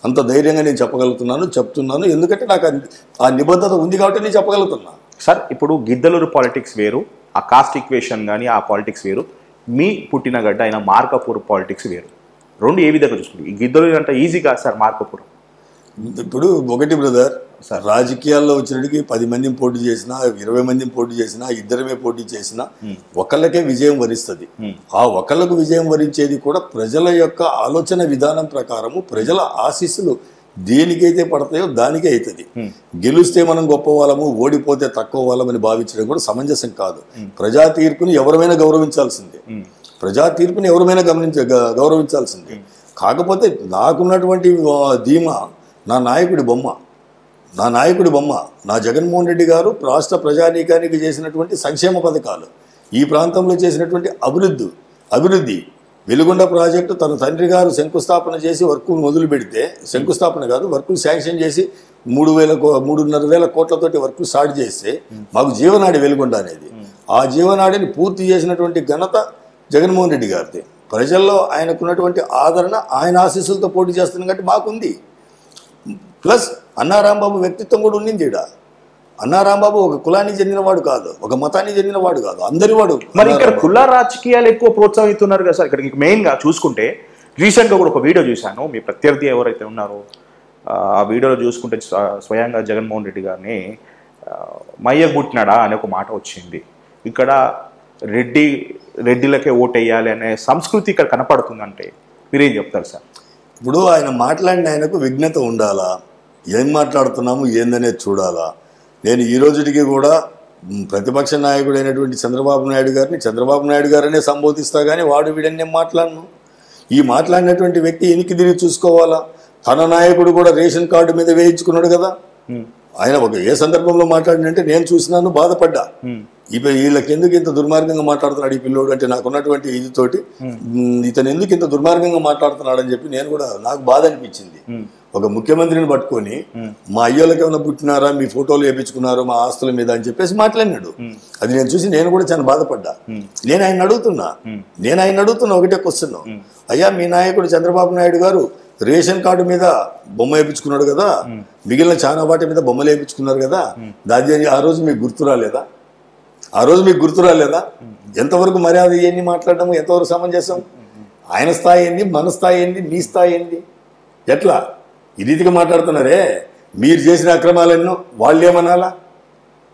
అంత ధైర్యంగా నేను చెప్తున్నాను. ఎందుకంటే నాకు ఆ నిబద్ధత ఉంది కాబట్టి నేను చెప్పగలుగుతున్నా. సార్, ఇప్పుడు గిద్దలూరు పాలిటిక్స్ వేరు, ఆ కాస్ట్ ఈక్వేషన్ కానీ ఆ పాలిటిక్స్ వేరు, మీ పుట్టిన గడ్డ అయిన మార్కాపూర్ పాలిటిక్స్ వేరు. రెండు ఏ విధంగా చూసుకుంటారు? ఈ గిద్దలూరు అంటే ఈజీ కాదు సార్ మార్కాపూర్. ఇప్పుడు ఒకటి బ్రదర్, రాజకీయాల్లో వచ్చినడికి 10 మందిని పోటీ చేసినా, 20 మందిని పోటీ చేసినా, ఇద్దరమే పోటీ చేసినా ఒకళ్ళకే విజయం వరిస్తుంది. ఆ ఒకళ్ళకు విజయం వరించేది కూడా ప్రజల యొక్క ఆలోచన విధానం ప్రకారము, ప్రజల ఆశీస్సులు దేనికైతే పడతాయో దానికే అవుతుంది. గెలిస్తే మనం గొప్ప వాళ్ళము, ఓడిపోతే తక్కువ వాళ్ళమని భావించడం కూడా సమంజసం కాదు. ప్రజా తీర్పుని ఎవరైనా గౌరవించాల్సిందే. గౌరవించాల్సిందే. కాకపోతే నాకున్నటువంటి ధీమా నా నాయకుడి బొమ్మ, నా జగన్మోహన్ రెడ్డి గారు రాష్ట్ర ప్రజానీకానికి చేసినటువంటి సంక్షేమ పథకాలు, ఈ ప్రాంతంలో చేసినటువంటి అభివృద్ధి. వెలుగొండ ప్రాజెక్టు తన తండ్రి గారు శంకుస్థాపన చేసి వర్కులు మొదలు పెడితే, శంకుస్థాపన కాదు వర్కులు శాంక్షన్ చేసి 3,500 కోట్లతోటి వర్కులు స్టార్ట్ చేస్తే మాకు జీవనాడి వెలుగొండ అనేది, ఆ జీవనాడిని పూర్తి చేసినటువంటి ఘనత జగన్మోహన్ రెడ్డి గారిది. ప్రజల్లో ఆయనకున్నటువంటి ఆదరణ, ఆయన ఆశీస్సులతో పోటీ చేస్తున్నాం కాబట్టి మాకుంది. ప్లస్ అన్నా రాంబాబు వ్యక్తిత్వం కూడా ఉండింది. అన్నా రాంబాబు ఒక కులానికి చెందినవాడు కాదు, ఒక మతానికి చెందినవాడు కాదు, అందరివాడు. మరి ఇక్కడ కుల రాజకీయాలు ఎక్కువ ప్రోత్సహిస్తున్నారు కదా సార్. ఇక్కడ మెయిన్గా చూసుకుంటే రీసెంట్గా కూడా ఒక వీడియో చూశాను. మీ ప్రత్యర్థి ఎవరైతే ఉన్నారో ఆ వీడియోలో చూసుకుంటే స్వయంగా జగన్మోహన్ రెడ్డి గారిని మయ్యగుట్టినాడా అనే ఒక మాట వచ్చింది. ఇక్కడ రెడ్డిలకే ఓటేయాలి అనే సంస్కృతి ఇక్కడ కనపడుతుందంటే మీరేం చెప్తారు సార్? ఇప్పుడు ఆయన మాట్లాడిన ఆయనకు విఘ్నత ఉండాలా, ఏం మాట్లాడుతున్నాము ఏందనేది చూడాలా. నేను ఈ రోజుకి కూడా ప్రతిపక్ష నాయకుడు అయినటువంటి చంద్రబాబు నాయుడు గారనే సంబోధిస్తా, కానీ వాడు వీడని నేను మాట్లాడను. ఈ మాట్లాడినటువంటి వ్యక్తి ఎనికి తిరిగి చూసుకోవాలా. తన నాయకుడు కూడా రేషన్ కార్డు మీద వేయించుకున్నాడు కదా. ఆయన ఏ సందర్భంలో మాట్లాడినంటే నేను చూసినాను, బాధపడ్డా. వీళ్ళకి ఎందుకు ఇంత దుర్మార్గంగా మాట్లాడుతున్నాడు ఈ పిల్లోడు అంటే నాకున్నటువంటి ఇదితోటి, ఇతను ఎందుకు ఇంత దుర్మార్గంగా మాట్లాడుతున్నాడు అని చెప్పి నేను కూడా, నాకు బాధ అనిపించింది. ఒక ముఖ్యమంత్రిని పట్టుకొని మా అయ్యోళ్ళకి ఏమైనా పుట్టినారా, మీ ఫోటోలు వేయించుకున్నారో మా ఆస్తుల మీద అని చెప్పేసి మాట్లాడినాడు. అది నేను చూసి నేను కూడా చాలా బాధపడ్డా. నేను ఆయన అడుగుతున్నా ఒకటే క్వశ్చన్, అయ్యా మీ నాయకుడు చంద్రబాబు నాయుడు గారు రేషన్ కార్డు మీద బొమ్మ వేయించుకున్నాడు కదా, మిగిలిన చాలా వాటి మీద బొమ్మలు వేయించుకున్నారు కదా, దాని ఆ రోజు మీకు గుర్తు రాలేదా? ఎంతవరకు మర్యాద ఇవన్నీ మాట్లాడడం ఎంతవరకు సమంజసం? ఆయన స్థాయి ఏంది, మన స్థాయి ఏంది, నీ స్థాయి ఏంది? ఎట్లా ఈ రీతిగా మాట్లాడుతున్నారే? మీరు చేసిన అక్రమాలెన్నో వాళ్ళేమనాలా,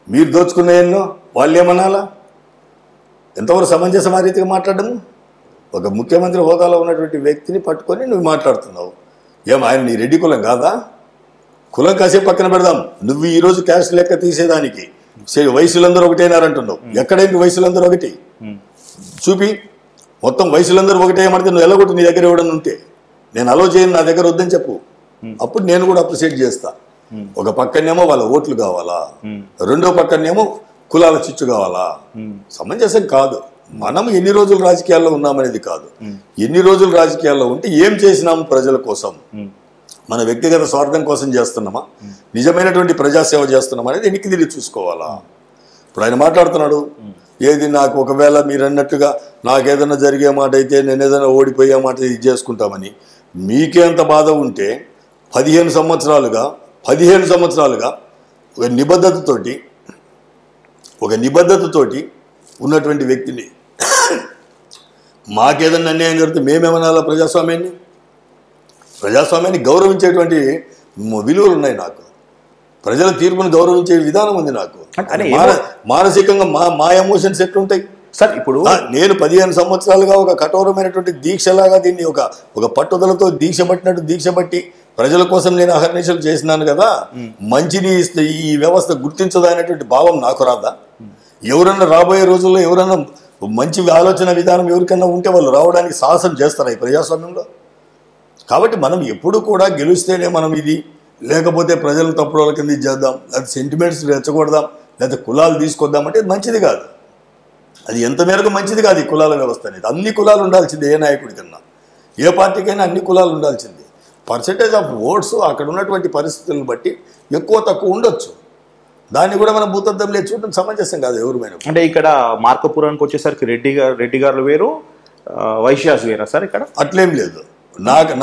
మీరు దోచుకున్న ఎన్నో వాళ్ళేమనాలా? ఎంతవరకు సమంజసం ఆ రీతిగా మాట్లాడము? ఒక ముఖ్యమంత్రి హోదాలో ఉన్నటువంటి వ్యక్తిని పట్టుకొని నువ్వు మాట్లాడుతున్నావు. ఆయన నీ రెడ్డి కులం కాదా? కులం కాసేపు పక్కన పెడదాం. నువ్వు ఈరోజు క్యాస్ట్ లెక్క తీసేదానికి వయసులందరూ ఒకటేనారంటున్నావు. ఎక్కడైంది వయసులందరూ ఒకటి? చూపి. మొత్తం వయసులందరూ ఒకటే ఏమంటే నువ్వు ఎల్లగొట్టు. నీ దగ్గర ఎవడన్నా ఉంటే నేను అలో చేయను, నా దగ్గర వద్దని చెప్పు. అప్పుడు నేను కూడా అప్రిషియేట్ చేస్తా. ఒక పక్కనేమో వాళ్ళ ఓట్లు కావాలా, రెండో పక్కనేమో కులాల చిచ్చు కావాలా? సమంజసం కాదు. మనం ఎన్ని రోజులు రాజకీయాల్లో ఉన్నామనేది కాదు, ఎన్ని రోజులు రాజకీయాల్లో ఉంటే ఏం చేసినాము ప్రజల కోసం, మన వ్యక్తిగత స్వార్థం కోసం చేస్తున్నామా, నిజమైనటువంటి ప్రజాసేవ చేస్తున్నామా అనేది ఎన్నికి తిరిగి చూసుకోవాలా. ఇప్పుడు ఆయన మాట్లాడుతున్నాడు, ఏది నాకు ఒకవేళ మీరు అన్నట్టుగా నాకేదైనా జరిగే మాట అయితే నేను ఏదైనా ఓడిపోయే మాట ఇది చేసుకుంటామని. మీకే అంత బాధ ఉంటే 15 సంవత్సరాలుగా ఒక నిబద్ధతతోటి ఉన్నటువంటి వ్యక్తిని మాకేదన్నా అన్యాయం జరిగితే మేమేమనాలా? ప్రజాస్వామ్యాన్ని గౌరవించేటువంటి విలువలు ఉన్నాయి నాకు. ప్రజల తీర్పును గౌరవించే విధానం ఉంది నాకు. మానసికంగా మా ఎమోషన్స్ ఎట్లుంటాయి సార్? ఇప్పుడు నేను 15 సంవత్సరాలుగా ఒక కఠోరమైనటువంటి దీక్షలాగా దీన్ని ఒక పట్టుదలతో దీక్ష బట్టి ప్రజల కోసం నేను అహర్నిశలు చేసినాను కదా. మంచిని ఇస్తే ఈ వ్యవస్థ గుర్తించదా అనేటువంటి భావం నాకు రాదా? ఎవరన్నా రాబోయే రోజుల్లో ఎవరన్నా మంచి ఆలోచన విధానం ఎవరికన్నా ఉంటే వాళ్ళు రావడానికి సాహసం చేస్తారా ఈ ప్రజాస్వామ్యంలో? కాబట్టి మనం ఎప్పుడు కూడా గెలిస్తేనే మనం ఇది, లేకపోతే ప్రజలను తప్పుడు కింద ఇది చేద్దాం, లేకపోతే సెంటిమెంట్స్ రెచ్చగొడదాం, లేకపోతే కులాలు తీసుకొద్దాం అంటే మంచిది కాదు. అది ఎంత మేరకు మంచిది కాదు ఈ కులాల వ్యవస్థ అనేది. అన్ని కులాలు ఉండాల్సిందే, ఏ నాయకుడికన్నా ఏ పార్టీకైనా అన్ని కులాలు ఉండాల్సిందే. పర్సెంటేజ్ ఆఫ్ ఓట్స్ అక్కడ ఉన్నటువంటి పరిస్థితులను బట్టి ఎక్కువ తక్కువ ఉండొచ్చు. దాన్ని కూడా మనం భూతద్దం లేదు చూడడం సమంజసం కాదు ఎవరిమైనా. అంటే ఇక్కడ మార్కపురానికి వచ్చేసరికి రెడ్డి గారు వేరు, వైశ్యాస్ వేరా సార్? ఇక్కడ అట్లేం లేదు.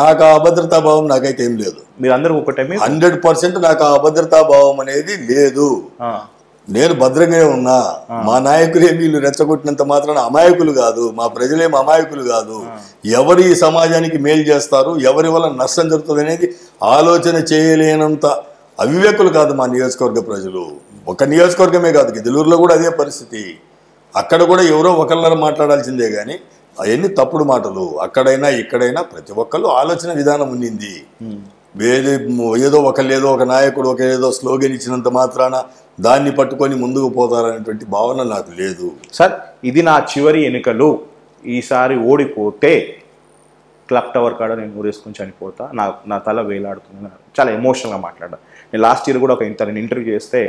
నాకు ఆ అభద్రతా భావం నాకైతే ఏం లేదు. మీరు అందరూ ఒకటే? 100% నాకు ఆ అభద్రతా భావం అనేది లేదు. నేను భద్రంగానే ఉన్నా. మా నాయకులే వీళ్ళు రెచ్చగొట్టినంత మాత్రాన అమాయకులు కాదు, మా ప్రజలేం అమాయకులు కాదు. ఎవరు ఈ సమాజానికి మేలు చేస్తారు, ఎవరి వల్ల నష్టం జరుగుతుంది అనేది ఆలోచన చేయలేనంత అవివేకులు కాదు మా నియోజకవర్గ ప్రజలు. ఒక నియోజకవర్గమే కాదు, గిద్దలూరులో కూడా అదే పరిస్థితి. అక్కడ కూడా ఎవరో ఒకళ్ళని మాట్లాడాల్సిందే కానీ అవన్నీ తప్పుడు మాటలు. అక్కడైనా ఇక్కడైనా ప్రతి ఒక్కళ్ళు ఆలోచన విధానం ఉండింది. ఏదో ఒక నాయకుడు ఏదో స్లోగన్ ఇచ్చినంత మాత్రాన దాన్ని పట్టుకొని ముందుకు పోతారనేటువంటి భావన నాకు లేదు. సార్, ఇది నా చివరి ఎన్నికలు, ఈసారి ఓడిపోతే క్లాక్ టవర్ కాడ నేను ఊరేసుకొని చనిపోతా, నా తల వేలాడుతుంది. చాలా ఎమోషనల్గా మాట్లాడా. నేను లాస్ట్ ఇయర్ కూడా తనని ఇంటర్వ్యూ చేస్తే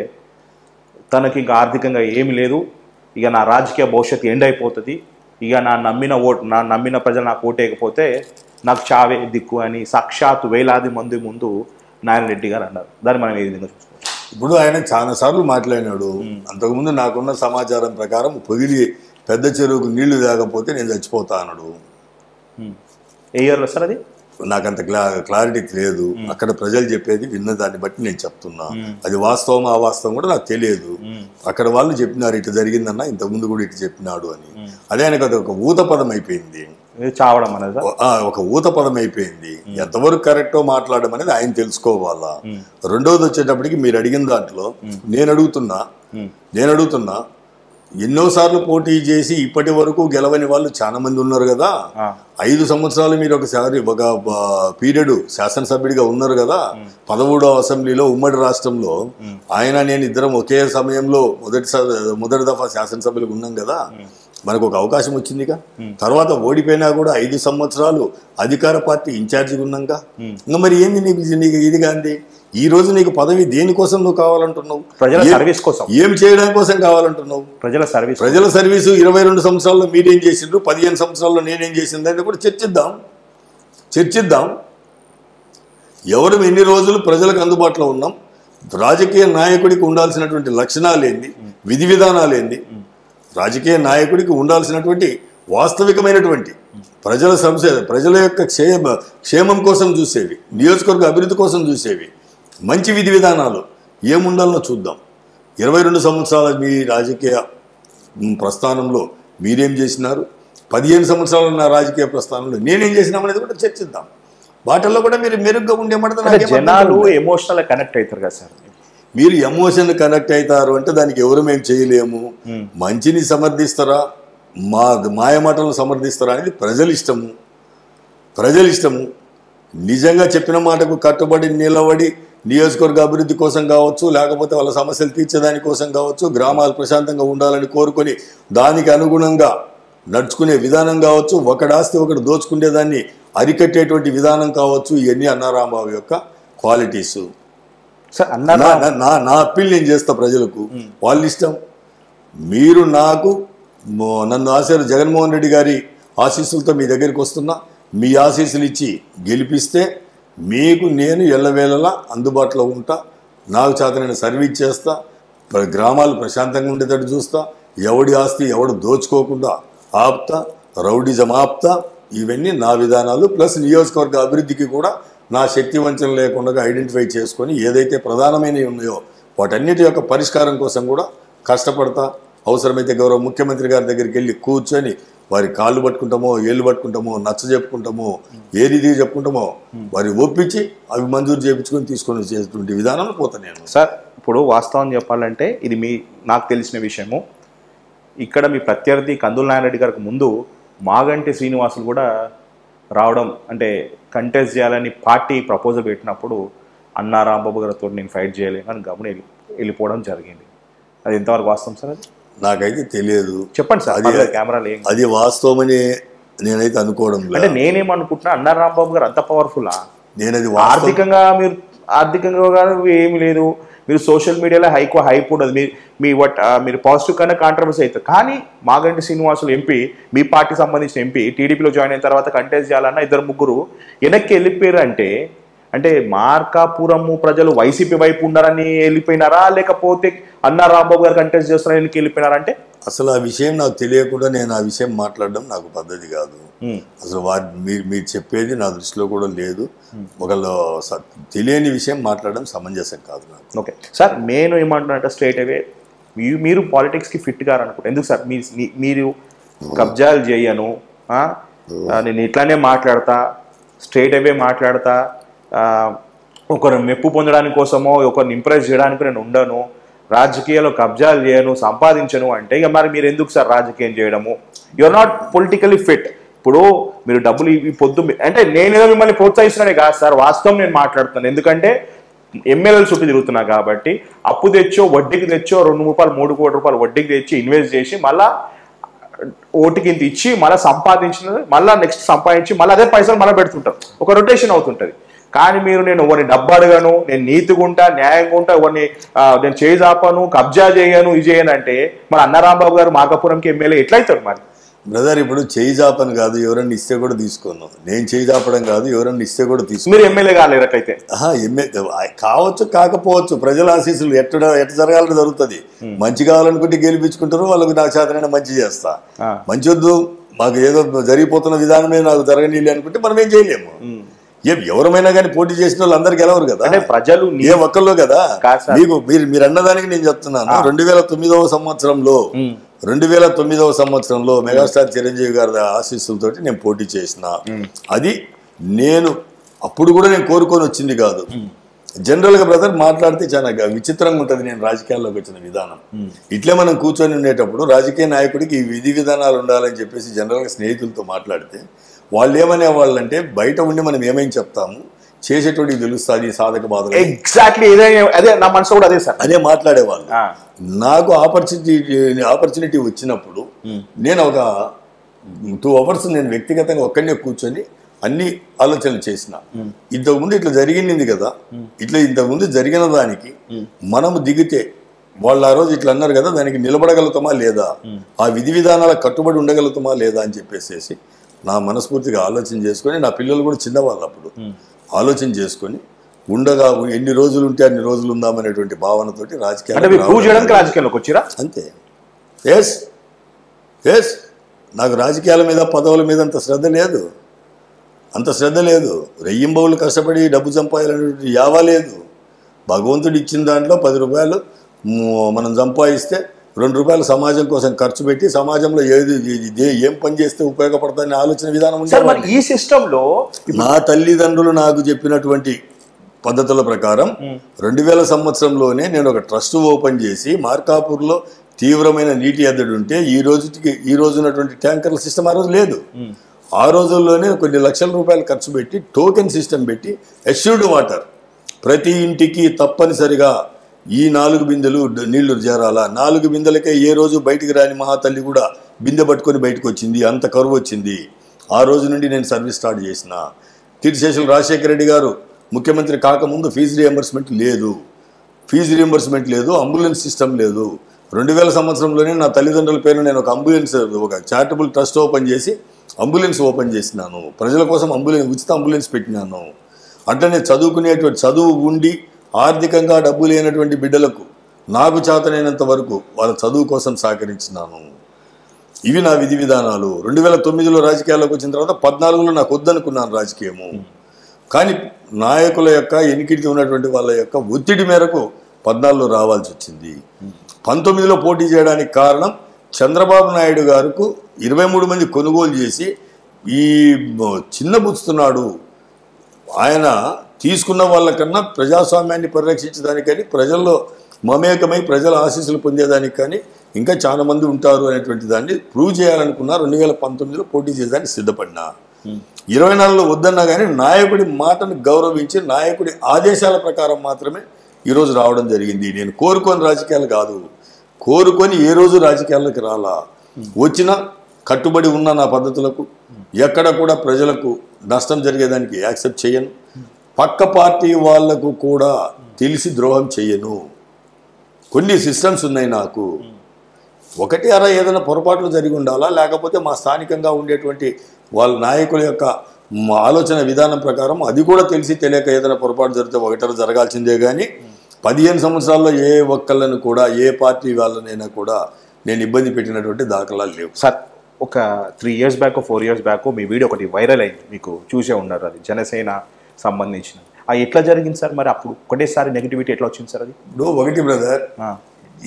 తనకి ఇంకా ఆర్థికంగా ఏమి లేదు, ఇక నా రాజకీయ భవిష్యత్తు ఎండ్ అయిపోతుంది, ఇక నా నమ్మిన ప్రజలు నాకు ఓటేయకపోతే నాకు చావే దిక్కు అని సాక్షాత్ వేలాది మంది ముందు నారాయణ రెడ్డి గారు అన్నారు. దాన్ని మనం ఏ విధంగా చూసుకోవాలి? ఇప్పుడు ఆయన చాలా సార్లు మాట్లాడినాడు. అంతకుముందు నాకున్న సమాచారం ప్రకారం పొగిలి పెద్ద చెరువుకు నీళ్లు లేకపోతే నేను చచ్చిపోతా అన్నాడు. ఏ ఇయర్లో సార్ అది? నాకంత క్లారిటీ లేదు. అక్కడ ప్రజలు చెప్పేది విన్న దాన్ని బట్టి నేను చెప్తున్నా. అది వాస్తవం అవాస్తవం కూడా నాకు తెలియదు. అక్కడ వాళ్ళు చెప్పినారు ఇటు జరిగిందన్న, ఇంతకుముందు కూడా ఇటు చెప్పినాడు అని. అదే ఆయనకు అది ఒక ఊత పదం అయిపోయింది, చావడం అనేది ఒక ఊత పదం అయిపోయింది. ఎంతవరకు కరెక్టో మాట్లాడడం అనేది ఆయన తెలుసుకోవాలా. రెండోది వచ్చేటప్పటికి మీరు అడిగిన దాంట్లో నేను అడుగుతున్నా ఎన్నోసార్లు పోటీ చేసి ఇప్పటి వరకు గెలవని వాళ్ళు చాలా మంది ఉన్నారు కదా. 5 సంవత్సరాలు మీరు ఒక పీరియడ్ శాసనసభ్యుడిగా ఉన్నారు కదా. 17వ అసెంబ్లీలో ఉమ్మడి రాష్ట్రంలో నేను ఇద్దరం ఒకే సమయంలో మొదటి దఫా శాసనసభ్యులకు ఉన్నాం కదా. మనకు ఒక అవకాశం వచ్చిందిగా. తర్వాత ఓడిపోయినా కూడా 5 సంవత్సరాలు అధికార పార్టీ ఇన్ఛార్జిగా ఉన్నాక ఇంకా మరి ఏంది నీకు ఇది కాంది? ఈ రోజు నీకు పదవి దేనికోసం నువ్వు కావాలంటున్నావు? ప్రజల సర్వీస్ కోసం. ఏం చేయడం కోసం కావాలంటున్నావు? ప్రజల సర్వీసు. 22 సంవత్సరాల్లో మీరేం చేసిండ్రు, 15 సంవత్సరాల్లో నేనేం చేసింది అని కూడా చర్చిద్దాం. ఎవరు ఎన్ని రోజులు ప్రజలకు అందుబాటులో ఉన్నాం, రాజకీయ నాయకుడికి ఉండాల్సినటువంటి లక్షణాలు ఏంది, విధి విధానాలు ఏంది, రాజకీయ నాయకుడికి ఉండాల్సినటువంటి వాస్తవికమైనటువంటి ప్రజల యొక్క క్షేమం కోసం చూసేవి, నియోజకవర్గ అభివృద్ధి కోసం చూసేవి మంచి విధి విధానాలు ఏముండాలో చూద్దాం. 22 సంవత్సరాల మీ రాజకీయ ప్రస్థానంలో మీరేం చేసినారు, 15 సంవత్సరాల నా రాజకీయ ప్రస్థానంలో నేనేం చేసినామనేది కూడా చర్చిద్దాం. వాటిల్లో కూడా మీరు మెరుగ్గా ఉండేమంటే అంటే జనాలు ఎమోషనల్ కనెక్ట్ అవుతారు కదా సార్. మీరు ఎమోషన్ కనెక్ట్ అవుతారు అంటే దానికి ఎవరు మేము చేయలేము. మంచిని సమర్థిస్తారా మాయమాటలను సమర్థిస్తారా అనేది ప్రజల ఇష్టము. నిజంగా చెప్పిన మాటకు కట్టుబడి నిలబడి నియోజకవర్గ అభివృద్ధి కోసం కావచ్చు, లేకపోతే వాళ్ళ సమస్యలు తీర్చేదాని కోసం కావచ్చు, గ్రామాలు ప్రశాంతంగా ఉండాలని కోరుకొని దానికి అనుగుణంగా నడుచుకునే విధానం కావచ్చు, ఒకటి ఆస్తి ఒకటి దోచుకునేదాన్ని అరికట్టేటువంటి విధానం కావచ్చు, ఇవన్నీ అన్నారాంబాబు యొక్క క్వాలిటీస్. నా అప్పీల్ నేను చేస్తా ప్రజలకు, వాళ్ళ ఇష్టం. మీరు నన్ను జగన్మోహన్ రెడ్డి గారి ఆశీస్సులతో మీ దగ్గరికి వస్తున్నా, మీ ఆశీస్సులు ఇచ్చి గెలిపిస్తే మీకు నేను ఎల్లవేళలా అందుబాటులో ఉంటా, నాకు చేతనైన సర్వీస్ చేస్తా, గ్రామాలు ప్రశాంతంగా ఉండేటట్టు చూస్తా, ఎవడి ఆస్తి ఎవడు దోచుకోకుండా ఆపుతా, రౌడిజం ఆపుతా. ఇవన్నీ నా విధానాలు. ప్లస్ నియోజకవర్గ అభివృద్ధికి కూడా నా శక్తి వంచన లేకుండా ఐడెంటిఫై చేసుకొని ఏదైతే ప్రధానమైనవి ఉన్నాయో వాటన్నిటి యొక్క పరిష్కారం కోసం కూడా కష్టపడతా. అవసరమైతే గౌరవ ముఖ్యమంత్రి గారి దగ్గరికి వెళ్ళి కూర్చొని వారి కాళ్ళు పట్టుకుంటామో, ఏళ్ళు పట్టుకుంటామో, నచ్చ చెప్పుకుంటామో, ఏది చెప్పుకుంటామో వారి ఒప్పించి అవి మంజూరు చేయించుకొని తీసుకొని చేసేటువంటి విధానంలో పోతాను నేను. సార్ ఇప్పుడు వాస్తవం చెప్పాలంటే ఇది నాకు తెలిసిన విషయము. ఇక్కడ మీ ప్రత్యర్థి కందుల నారాయణ రెడ్డి గారికి ముందు మాగంటి శ్రీనివాసులు కూడా రావడం, అంటే కంటెస్ట్ చేయాలని పార్టీ ప్రపోజల్ పెట్టినప్పుడు అన్నారాంబాబు గారితో నేను ఫైట్ చేయలేను అని గమని వెళ్ళిపోవడం జరిగింది. అది ఎంతవరకు వాస్తవం సార్? అది నాకైతే తెలియదు. చెప్పండి సార్. కెమెరాలు అది వాస్తవమని నేనైతే అనుకోవడం లేదు. అంటే నేనేమనుకుంటున్నా, అన్నారాంబాబు గారు అంత పవర్ఫుల్లా? నేను అది ఆర్థికంగా ఏమి లేదు, మీరు సోషల్ మీడియాలో హైప్ ఉండదు, మీరు పాజిటివ్ కన్నా కాంట్రవర్సీ అవుతారు. కానీ మాగంటి శ్రీనివాసులు ఎంపీ, మీ పార్టీ సంబంధించిన ఎంపీ, టీడీపీలో జాయిన్ అయిన తర్వాత కంటెస్ట్ చేయాలన్న 2-3 వెనక్కి వెళ్ళిపోయారు. అంటే మార్కాపురము ప్రజలు వైసీపీ వైపు ఉన్నారని వెళ్ళిపోయినారా, లేకపోతే అన్నారాంబాబు గారు కంటెస్ట్ చేస్తున్నారని వెళ్ళిపోయినారంటే? అసలు ఆ విషయం నాకు తెలియకుండా నేను ఆ విషయం మాట్లాడడం నాకు పద్ధతి కాదు. అసలు మీరు చెప్పేది నా దృష్టిలో కూడా లేదు. ఒకళ్ళు తెలియని విషయం మాట్లాడడం సమంజసం కాదు నాకు. ఓకే సార్, నేను ఏమంటున్నా స్ట్రైట్ అవే మీరు పాలిటిక్స్కి ఫిట్ గారు అనుకుంటా. ఎందుకు సార్? మీరు కబ్జాలు చేయను, నేను ఇట్లానే మాట్లాడతా, స్ట్రైట్ అవే మాట్లాడతా, ఒకరు మెప్పు పొందడానికి కోసమో ఒకరిని ఇంప్రెస్ చేయడానికి నేను ఉండను, రాజకీయాల్లో కబ్జాలు చేయను, సంపాదించను అంటే ఇక మరి మీరు ఎందుకు సార్ రాజకీయం చేయడము? You're not politically fit. ఇప్పుడు మీరు డబ్బులు ఈ పొద్దు అంటే నేనేదో మిమ్మల్ని ప్రోత్సహిస్తున్నానే కాదు సార్, వాస్తవం నేను మాట్లాడుతున్నాను. ఎందుకంటే ఎమ్మెల్యేలు చుట్టూ తిరుగుతున్నా కాబట్టి అప్పు తెచ్చో వడ్డీకి తెచ్చో 2 రూపాయలు 3 కోట్ల రూపాయలు వడ్డీకి తెచ్చి ఇన్వెస్ట్ చేసి మళ్ళా ఓటుకి ఇంత ఇచ్చి మళ్ళీ సంపాదించినది మళ్ళీ నెక్స్ట్ సంపాదించి మళ్ళీ అదే పైసలు మళ్ళీ పెడుతుంటారు, ఒక రొటేషన్ అవుతుంటుంది. కానీ మీరు నేను ఎవరిని డబ్బు అడగను, నేను నీతిగా ఉంటా, న్యాయంగా ఉంటా, ఎవరిని నేను చేయి చాపను, కబ్జా చేయను, ఇది చేయను అంటే మరి అన్నారాంబాబు గారు మార్కాపురంకి ఎమ్మెల్యే ఎట్లయితాడు? మరి బ్రదర్ ఇప్పుడు చేయి చాపను కాదు, ఎవరన్నా ఇస్తే కూడా తీసుకోను. నేను చేయి చాపడం కాదు, ఎవరన్నా ఇస్తే కూడా తీసుకో. మీరు ఎమ్మెల్యే కాలేరకైతే కావచ్చు, కాకపోవచ్చు. ప్రజల ఆశీస్సులు ఎట్ట జరగాలని జరుగుతుంది. మంచి కావాలనుకుంటే గెలిపించుకుంటారు, వాళ్ళకి నాకు చేతనైనా మంచి చేస్తా. మంచి వద్దు, మాకు ఏదో జరిగిపోతున్న విధానమే నాకు జరగనీళ్ళు అనుకుంటే మనం ఏం చేయలేము. ఎవరమైనా కానీ పోటీ చేసిన వాళ్ళు అందరు గెలవరు కదా, ప్రజలు ఏ ఒక్కళ్ళు కదా. మీరు అన్నదానికి నేను చెప్తున్నాను, 2009 సంవత్సరంలో మెగాస్టార్ చిరంజీవి గారి ఆశీస్సులతోటి నేను పోటీ చేసిన. అది నేను అప్పుడు కూడా నేను కోరుకొని వచ్చింది కాదు. జనరల్గా బ్రదర్ మాట్లాడితే చాలా విచిత్రంగా ఉంటుంది నేను రాజకీయాల్లోకి వచ్చిన విధానం. ఇట్లే మనం కూర్చొని ఉండేటప్పుడు రాజకీయ నాయకుడికి ఈ విధి విధానాలు ఉండాలని చెప్పేసి జనరల్గా స్నేహితులతో మాట్లాడితే వాళ్ళు ఏమనేవాళ్ళంటే బయట ఉండి మనం ఏమైనా చెప్తాము, చేసేటోడికి తెలుస్తుంది సాధక బాధలు. ఎగ్జాక్ట్లీ అదే నా మనసు కూడా అదే సార్, అదే మాట్లాడేవాళ్ళు. నాకు ఆపర్చునిటీ వచ్చినప్పుడు నేను ఒక 2 hours నేను వ్యక్తిగతంగా ఒక్కడనే కూర్చొని అన్ని ఆలోచనలు చేసిన. ఇంతకుముందు ఇట్లా జరిగింది కదా, ఇంతకుముందు జరిగిన దానికి మనము దిగితే వాళ్ళు ఆ రోజు ఇట్లా అన్నారు కదా, దానికి నిలబడగలుగుతామా లేదా, ఆ విధి విధానాలకు కట్టుబడి ఉండగలుగుతామా లేదా అని చెప్పేసి నా మనస్ఫూర్తిగా ఆలోచన చేసుకొని, నా పిల్లలు కూడా చిన్నవాళ్ళు అప్పుడు, ఆలోచన చేసుకొని ఉండగా ఎన్ని రోజులు ఉంటే అన్ని రోజులు ఉందామనేటువంటి భావనతోటి రాజకీయాల్లోకి వచ్చిరా. అంతే. ఎస్ నాకు రాజకీయాల మీద పదవుల మీద అంత శ్రద్ధ లేదు. రెయ్యింబవులు కష్టపడి డబ్బు సంపాదాలనేటువంటి యావా లేదు. భగవంతుడు ఇచ్చిన దాంట్లో 10 రూపాయలు మనం సంపాదిస్తే రూ. 2 సమాజం కోసం ఖర్చు పెట్టి సమాజంలో ఏం పని చేస్తే ఉపయోగపడతాయని ఆలోచన విధానం సార్ మరి ఈ సిస్టంలో నా తల్లిదండ్రులు నాకు చెప్పినటువంటి పద్ధతుల ప్రకారం 2000 సంవత్సరంలోనే నేను ఒక ట్రస్ట్ ఓపెన్ చేసి మార్కాపూర్లో తీవ్రమైన నీటి ఎద్దడి ఉంటే ఈ రోజు ఉన్నటువంటి ట్యాంకర్ల సిస్టమ్ ఆ రోజు లేదు. ఆ రోజుల్లోనే కొన్ని లక్షల రూపాయలు ఖర్చు పెట్టి టోకెన్ సిస్టమ్ పెట్టి అష్యూర్డ్ వాటర్ ప్రతి ఇంటికి తప్పనిసరిగా ఈ 4 బిందెలు నీళ్లు చేరాలా. 4 బిందెలకే ఏ రోజు బయటికి రాని మహాతల్లి కూడా బిందె పట్టుకొని బయటకు వచ్చింది. అంత కరువు వచ్చింది. ఆ రోజు నుండి నేను సర్వీస్ స్టార్ట్ చేసిన. కీర్తిశేషులు రాజశేఖర రెడ్డి గారు ముఖ్యమంత్రి కాకముందు ఫీజు రియంబర్స్మెంట్ లేదు, అంబులెన్స్ సిస్టమ్ లేదు. 2000 సంవత్సరంలోనే నా తల్లిదండ్రుల పేరు నేను ఒక చారిటబుల్ ట్రస్ట్ ఓపెన్ చేసి అంబులెన్స్ ఓపెన్ చేసినాను. ప్రజల కోసం ఉచిత అంబులెన్స్ పెట్టినాను. అట్లనే చదువు ఉండి ఆర్థికంగా డబ్బు లేనటువంటి బిడ్డలకు నాకు చేతనైనంత వరకు వాళ్ళ చదువు కోసం సహకరించినాను. ఇవి నా విధి విధానాలు. 2009లో రాజకీయాల్లోకి వచ్చిన తర్వాత 14లో నాకు వద్దనుకున్నాను రాజకీయము. కానీ నాయకుల యొక్క ఎన్నికడికి ఉన్నటువంటి వాళ్ళ యొక్క ఒత్తిడి మేరకు 14లో రావాల్సి వచ్చింది. 19లో పోటీ చేయడానికి కారణం చంద్రబాబు నాయుడు గారికి 23 మంది కొనుగోలు చేసి ఈ చిన్నబుచ్చుతున్నాడు. ఆయన తీసుకున్న వాళ్ళకన్నా ప్రజాస్వామ్యాన్ని పరిరక్షించడానికని ప్రజల్లో మమేకమై ప్రజల ఆశీస్సులు పొందేదానికి కానీ ఇంకా చాలా మంది ఉంటారు అనేటువంటి దాన్ని ప్రూవ్ చేయాలనుకున్నా 2019లో పోటీ చేయడానికి సిద్ధపడినా. 24లో వద్దన్నా కానీ నాయకుడి మాటను గౌరవించి నాయకుడి ఆదేశాల ప్రకారం మాత్రమే ఈరోజు రావడం జరిగింది. నేను కోరుకొని రాజకీయాలు కాదు, కోరుకొని ఏ రోజు రాజకీయాల్లోకి రాలా. వచ్చినా కట్టుబడి ఉన్న నా పద్ధతులకు ఎక్కడ కూడా ప్రజలకు నష్టం జరిగేదానికి యాక్సెప్ట్ చేయను. పక్క పార్టీ వాళ్లకు కూడా తెలిసి ద్రోహం చేయను. కొన్ని సిస్టమ్స్ ఉన్నాయి నాకు. ఒకటి అరా ఏదైనా పొరపాట్లు జరిగి ఉండాలా, లేకపోతే మా స్థానికంగా ఉండేటువంటి వాళ్ళ నాయకుల యొక్క ఆలోచన విధానం ప్రకారం అది కూడా తెలిసి తెలియక ఏదైనా పొరపాటు జరిగితే ఒకటర జరగాల్సిందే. కానీ 15 సంవత్సరాల్లో ఏ ఒక్కళ్ళను కూడా ఏ పార్టీ వాళ్ళనైనా కూడా నేను ఇబ్బంది పెట్టినటువంటి దాఖలాలు లేవు. సార్ ఒక 3 years బ్యాక్ 4 years బ్యాక్ మీ వీడియో ఒకటి వైరల్ అయింది, మీకు చూసే ఉన్నారు. అది జనసేన సంబంధించిన ఎట్లా జరిగింది సార్? మరి అప్పుడు ఒకటేసారి నెగిటివిటీ ఎట్లా వచ్చింది సార్? అది ఇప్పుడు ఒకటి బ్రదర్,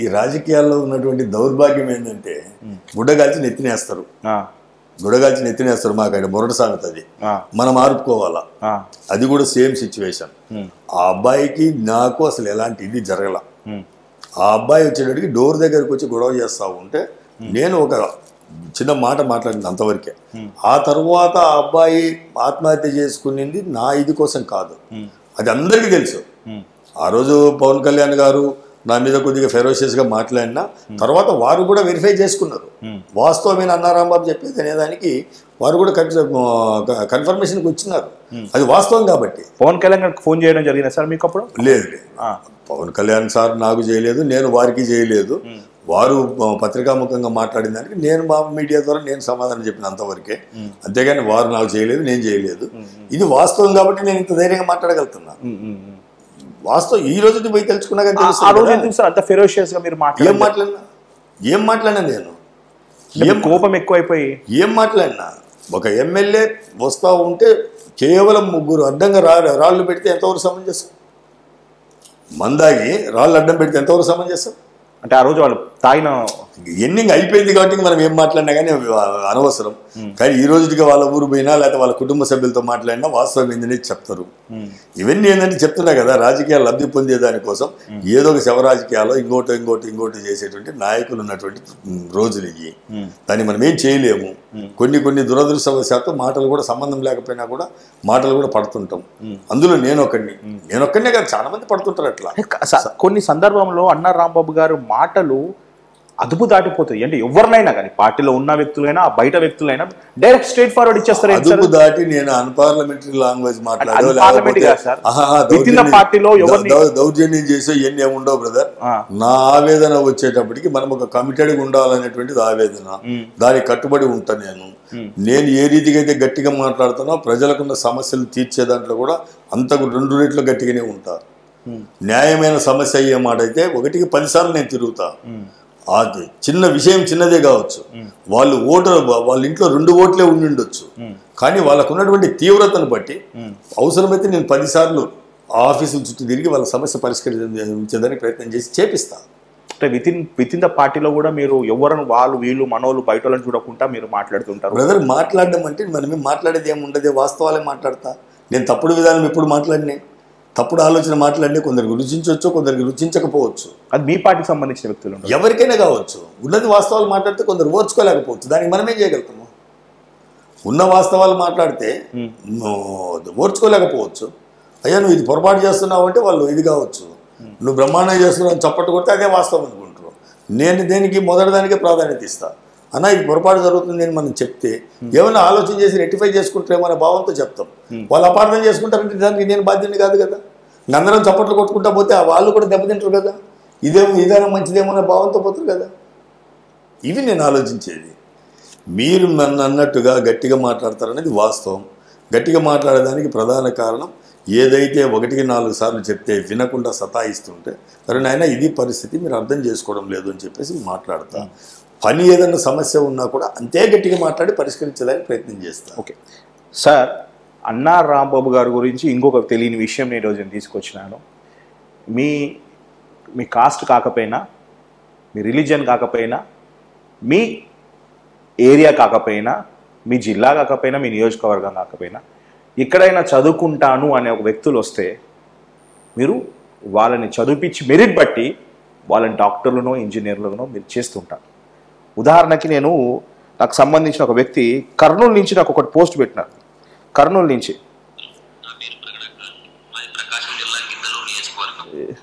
ఈ రాజకీయాల్లో ఉన్నటువంటి దౌర్భాగ్యం ఏంటంటే గుడ్డగాల్చి నెత్తినేస్తారు. మాకు ఆయన మొరటి సామెత అది. మనం ఆరుపుకోవాలా. అది కూడా సేమ్ సిచ్యువేషన్. ఆ అబ్బాయికి నాకు అసలు ఎలాంటి ఇది జరగల. ఆ అబ్బాయి వచ్చేటప్పటికి డోర్ దగ్గరికి వచ్చి గొడవ చేస్తా ఉంటే నేను ఒక చిన్న మాట మాట్లాడింది అంతవరకే. ఆ తర్వాత ఆ అబ్బాయి ఆత్మహత్య చేసుకునింది నా ఇది కోసం కాదు, అది అందరికీ తెలుసు. ఆ రోజు పవన్ కళ్యాణ్ గారు నా మీద కొద్దిగా ఫెరోషియస్గా మాట్లాడినా తర్వాత వారు కూడా వెరిఫై చేసుకున్నారు. వాస్తవమైన అన్నారాంబాబు చెప్పేది అనేదానికి వారు కూడా కన్ఫర్మేషన్కి వచ్చినారు. అది వాస్తవం కాబట్టి. పవన్ కళ్యాణ్ గారికి ఫోన్ చేయడం జరిగిందా సార్ మీకు అప్పుడు? లేదు, పవన్ కళ్యాణ్ సార్ నాకు చేయలేదు, నేను వారికి చేయలేదు. వారు పత్రికాముఖంగా మాట్లాడిన దానికి నేను మా మీడియా ద్వారా నేను సమాధానం చెప్పిన అంతవరకే. అంతేగాని వారు నాకు చేయలేదు, నేను చేయలేదు. ఇది వాస్తవం కాబట్టి నేను ఇంత ధైర్యంగా మాట్లాడగలుగుతున్నా. వాస్తవం ఈ రోజు పోయి తెలుసుకున్నాక ఏం మాట్లాడినా నేను కోపం ఎక్కువైపోయి ఏం మాట్లాడినా. ఒక ఎమ్మెల్యే వస్తూ ఉంటే కేవలం 3 అడ్డంగా రాళ్ళు పెడితే ఎంతవరకు సమంజసం? మందాగి రాళ్ళు అడ్డం పెడితే ఎంతవరకు సమంజసం? అంటే ఆ రోజు వాళ్ళు తాగిన ఎన్నింగ్ అయిపోయింది కాబట్టి మనం ఏం మాట్లాడినా కానీ అనవసరం. కానీ ఈ రోజుగా వాళ్ళ ఊరు పోయినా లేకపోతే వాళ్ళ కుటుంబ సభ్యులతో మాట్లాడినా వాస్తవం ఏంటనేది చెప్తారు. ఇవన్నీ ఏంటంటే చెప్తున్నా కదా, రాజకీయాలు లబ్ధి పొందేదానికోసం ఏదో ఒక శవ రాజకీయాల్లో ఇంకోటి చేసేటువంటి నాయకులు ఉన్నటువంటి రోజులు ఇవి. దాన్ని మనం ఏం చేయలేము. కొన్ని దురదృష్టవశాత్తు మాటలు కూడా సంబంధం లేకపోయినా కూడా మాటలు కూడా పడుతుంటాం. అందులో నేనొక్కడినే కాదు, చాలా మంది పడుతుంటారు అట్లా. కొన్ని సందర్భంలో అన్నా రాంబాబు గారు మాటలు అదుపు దాటిపోతాయి. అంటే ఎవరినైనా కానీ పార్టీలో ఉన్న వ్యక్తులైనా బయట వ్యక్తులైనా డైరెక్ట్ స్ట్రైట్ ఫార్వర్డ్ ఇచ్చేస్తారు. అదుపు దాటి నేను అన్పార్లమెంటరీ లాంగ్వేజ్ మాట్లాడో దౌర్జన్యం చేసే ఇవన్నీ ఏముండవు బ్రదర్. నా ఆవేదన వచ్చేటప్పటికి మనం ఒక కమిటెడ్గా ఉండాలనేటువంటిది ఆవేదన. దానికి కట్టుబడి ఉంటాను నేను ఏ రీతిగా అయితే గట్టిగా మాట్లాడుతానో ప్రజలకున్న సమస్యలు తీర్చే దాంట్లో కూడా అంతకు 2 రెట్లు గట్టిగానే ఉంటా. న్యాయమైన సమస్య అయ్యే మాట అయితే 1కి 10 సార్లు నేను తిరుగుతా. అది చిన్న విషయం చిన్నదే కావచ్చు, వాళ్ళ ఇంట్లో 2 ఓట్లే ఉండిండొచ్చు, కానీ వాళ్ళకు ఉన్నటువంటి తీవ్రతను బట్టి అవసరమైతే నేను 10 సార్లు ఆఫీసుల చుట్టూ తిరిగి వాళ్ళ సమస్య పరిష్కరించడానికి ప్రయత్నం చేసి చేపిస్తా. అంటే విత్ ఇన్ ద పార్టీలో కూడా మీరు ఎవరైనా వాళ్ళు వీళ్ళు మనోళ్ళు బయట వాళ్ళని చూడకుండా మీరు మాట్లాడుతుంటారు. బ్రదర్, మాట్లాడడం అంటే మనమే మాట్లాడేది ఏముండదే, వాస్తవాలే మాట్లాడతా. నేను తప్పుడు విధానం ఎప్పుడు మాట్లాడినే, తప్పుడు ఆలోచన మాట్లాడినే కొందరికి రుచించవచ్చు, కొందరికి రుచించకపోవచ్చు. అది మీ పార్టీకి సంబంధించిన వ్యక్తులు ఎవరికైనా కావచ్చు. ఉన్నది వాస్తవాలు మాట్లాడితే కొందరు ఓర్చుకోలేకపోవచ్చు, దానికి మనమేం చేయగలుగుతాము? ఉన్న వాస్తవాలు మాట్లాడితే ఓర్చుకోలేకపోవచ్చు. అయ్యా నువ్వు ఇది పొరపాటు చేస్తున్నావు అంటే వాళ్ళు ఇది కావచ్చు, నువ్వు బ్రహ్మాండం చేస్తున్నావు చప్పట్టు కొడితే అదే వాస్తవం అనుకుంటారు. నేను దేనికి మొదటి దానికే ప్రాధాన్యత ఇస్తాను. అన్న ఇది పొరపాటు జరుగుతుంది అని మనం చెప్తే ఏమైనా ఆలోచన చేసి రెక్టిఫై చేసుకుంటారేమో అనే భావంతో చెప్తాం. వాళ్ళు అపార్థం చేసుకుంటారంటే దానికి నేను బాధ్యత కాదు కదా. అందరం చప్పట్లు కొట్టుకుంటా పోతే వాళ్ళు కూడా దెబ్బతింటారు కదా. ఇదేమో మంచిదేమో అనే భావంతో పోతారు కదా. ఇవి నేను ఆలోచించేది. మీరు నన్ను అన్నట్టుగా గట్టిగా మాట్లాడతారనేది వాస్తవం. గట్టిగా మాట్లాడడానికి ప్రధాన కారణం ఏదైతే 1-4 సార్లు చెప్తే వినకుండా సతాయిస్తుంటే, మరి నాయన ఇది పరిస్థితి, మీరు అర్థం చేసుకోవడం లేదు అని చెప్పేసి మాట్లాడతా. పని ఏదైనా సమస్య ఉన్నా కూడా అంతే గట్టిగా మాట్లాడి పరిష్కరించడానికి ప్రయత్నం చేస్తాను. ఓకే సార్, అన్నా రాంబాబు గారి గురించి ఇంకొక తెలియని విషయం నేను ఈరోజు తీసుకొచ్చినాను. మీ కాస్ట్ కాకపోయినా, మీ రిలీజియన్ కాకపోయినా, మీ ఏరియా కాకపోయినా, మీ జిల్లా కాకపోయినా, మీ నియోజకవర్గం కాకపోయినా, ఎక్కడైనా చదువుకుంటాను అనే ఒక వ్యక్తులు వస్తే మీరు వాళ్ళని చదివించి మెరిట్ బట్టి వాళ్ళని డాక్టర్లనో ఇంజనీర్లనో మీరు చేస్తుంటారు. ఉదాహరణకి నాకు సంబంధించిన ఒక వ్యక్తి కర్నూలు నుంచి నాకు ఒకటి పోస్ట్ పెట్టినారు. కర్నూలు నుంచి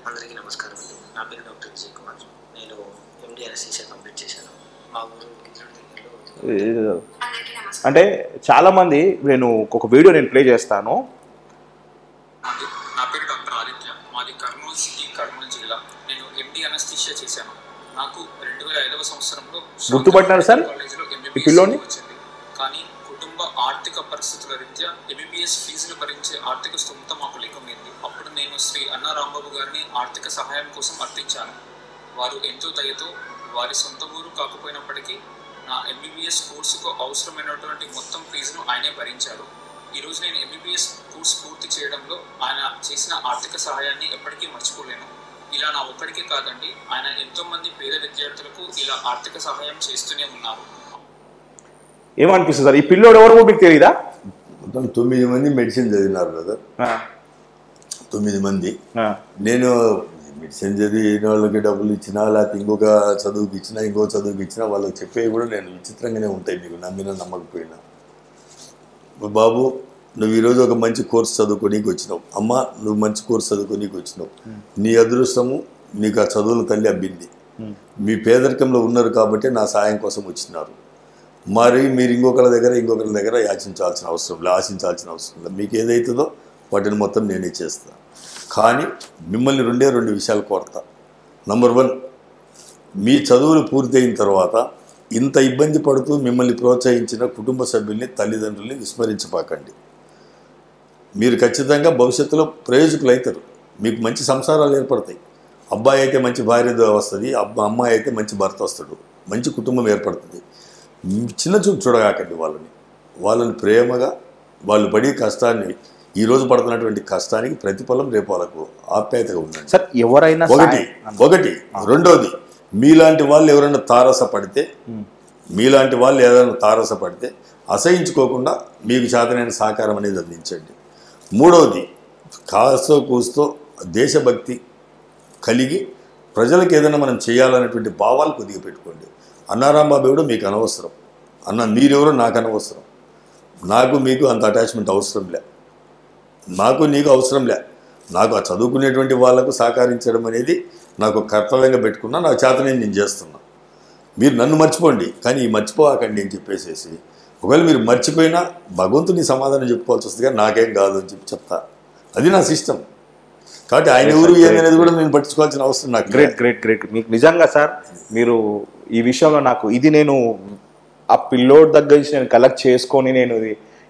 అందరికీ నమస్కారం అండి. నా పేరు డాక్టర్ విజయ్ కుమార్. నేను ఎండి అనస్థీషియా కంప్లీట్ చేశాను. మా ఊరు దగ్గరలో. అంటే చాలామంది నేను ఒక వీడియో ప్లే చేస్తాను. నా పేరు డాక్టర్ ఆదిత్య. మాది కర్నూలు సిటీ, కర్నూలు జిల్లా. నేను ఎండి అనస్థీషియా చేశాను. నాకు 2005వ సంవత్సరంలో గుర్తుపట్టినారు సార్ కాలేజీలో ఈ ఎంబీబీఎస్ పిల్లోని? వచ్చింది. కానీ కుటుంబ ఆర్థిక పరిస్థితుల రీత్యా ఎంబీబీఎస్ ఫీజులు భరించే ఆర్థిక స్థోమత మాకు లేకపోయింది. అప్పుడు నేను శ్రీ అన్నా రాంబాబు గారిని ఆర్థిక సహాయం కోసం అర్థించాను. వారు ఎంతో దయతో, వారి సొంత ఊరు కాకపోయినప్పటికీ నా ఎంబీబీఎస్ కోర్సుకు అవసరమైనటువంటి మొత్తం ఫీజును ఆయనే భరించారు. ఈరోజు నేను ఎంబీబీఎస్ కోర్సు పూర్తి చేయడంలో ఆయన చేసిన ఆర్థిక సహాయాన్ని ఎప్పటికీ మర్చిపోలేను. ఇలా నా ఒక్కడికే కాదండి, ఆయన ఎంతో మంది పేద విద్యార్థులకు ఇలా ఆర్థిక సహాయం చేస్తూనే ఉన్నారు. ఏమనిపిస్తుంది సార్, ఈ పిల్లోడు ఎవరు మీకు తెలియదా? మొత్తం 9 మంది మెడిసిన్ చదివినారు కదా, 9 మంది. నేను మెడిసిన్ చదివిన వాళ్ళకి డబ్బులు ఇచ్చినా, లేకపోతే ఇంకొక చదువుకి ఇచ్చినా వాళ్ళకి చెప్పేవి కూడా నేను విచిత్రంగానే ఉంటాయి. మీకు నమ్మినా నమ్మకపోయినా, బాబు నువ్వు ఈరోజు ఒక మంచి కోర్సు చదువుకోనీకి వచ్చినావు, అమ్మ నువ్వు మంచి కోర్సు చదువుకోనీకి వచ్చినావు, నీ అదృష్టము నీకు ఆ చదువుల తల్లి అబ్బింది, మీ పేదరికంలో ఉన్నారు కాబట్టి నా సాయం కోసం వచ్చినారు. మరి మీరు ఇంకొకరి దగ్గర ఆశించాల్సిన అవసరం లేదు. మీకు ఏదైతుందో వాటిని మొత్తం నేనే చేస్తాను. కానీ మిమ్మల్ని 2 విషయాలు కోరతా. నంబర్ 1, మీ చదువులు పూర్తయిన తర్వాత ఇంత ఇబ్బంది పడుతూ మిమ్మల్ని ప్రోత్సహించిన కుటుంబ సభ్యుల్ని, తల్లిదండ్రుల్ని విస్మరించపాకండి. మీరు ఖచ్చితంగా భవిష్యత్తులో ప్రయోజకులు అవుతారు. మీకు మంచి సంసారాలు ఏర్పడతాయి. అబ్బాయి అయితే మంచి భార్య వస్తుంది, అమ్మాయి అయితే మంచి భర్త వస్తాడు, మంచి కుటుంబం ఏర్పడుతుంది. చిన్న చూపు చూడగాకండి. వాళ్ళని ప్రేమగా, వాళ్ళు పడే కష్టాన్ని, ఈరోజు పడుతున్నటువంటి కష్టానికి ప్రతిఫలం రేపు వాళ్ళకు ఆప్యాయతగా ఉండండి సార్. ఎవరైనా ఒకటి. రెండోది, మీలాంటి వాళ్ళు ఎవరైనా తారసపడితే అసహించుకోకుండా మీకు చేతనైన సహకారం అనేది అందించండి. మూడవది, కాస్తో కూస్తో దేశభక్తి కలిగి ప్రజలకు ఏదైనా మనం చేయాలనేటువంటి భావాలు కొద్దిగా పెట్టుకోండి. అన్నారాంబాబు ఎవడో మీకు అనవసరం, మీరెవరో నాకు అనవసరం. నాకు మీకు అంత అటాచ్మెంట్ అవసరం లే, నాకు నీకు అవసరం లే. నాకు ఆ చదువుకునేటువంటి వాళ్లకు సహకరించడం అనేది నాకు కర్తవ్యంగా పెట్టుకున్నా, నాకు చేతనే నేను చేస్తున్నా. మీరు నన్ను మర్చిపోండి, కానీ మర్చిపోకండి అని చెప్పేసేసి, ఒకవేళ మీరు మర్చిపోయినా భగవంతుని సమాధానం చెప్పుకోవాల్సి వస్తుంది, కానీ నాకేం కాదు అని చెప్తా. అది నా సిస్టమ్. కాబట్టి ఆయన ఎవరు ఏదనేది కూడా నేను పట్టించుకోవాల్సిన అవసరం నాకు. గ్రేట్. మీకు నిజంగా సార్, మీరు ఈ విషయంలో నాకు నేను ఆ పిల్లోడ్ దగ్గర నుంచి నేను కలెక్ట్ చేసుకొని నేను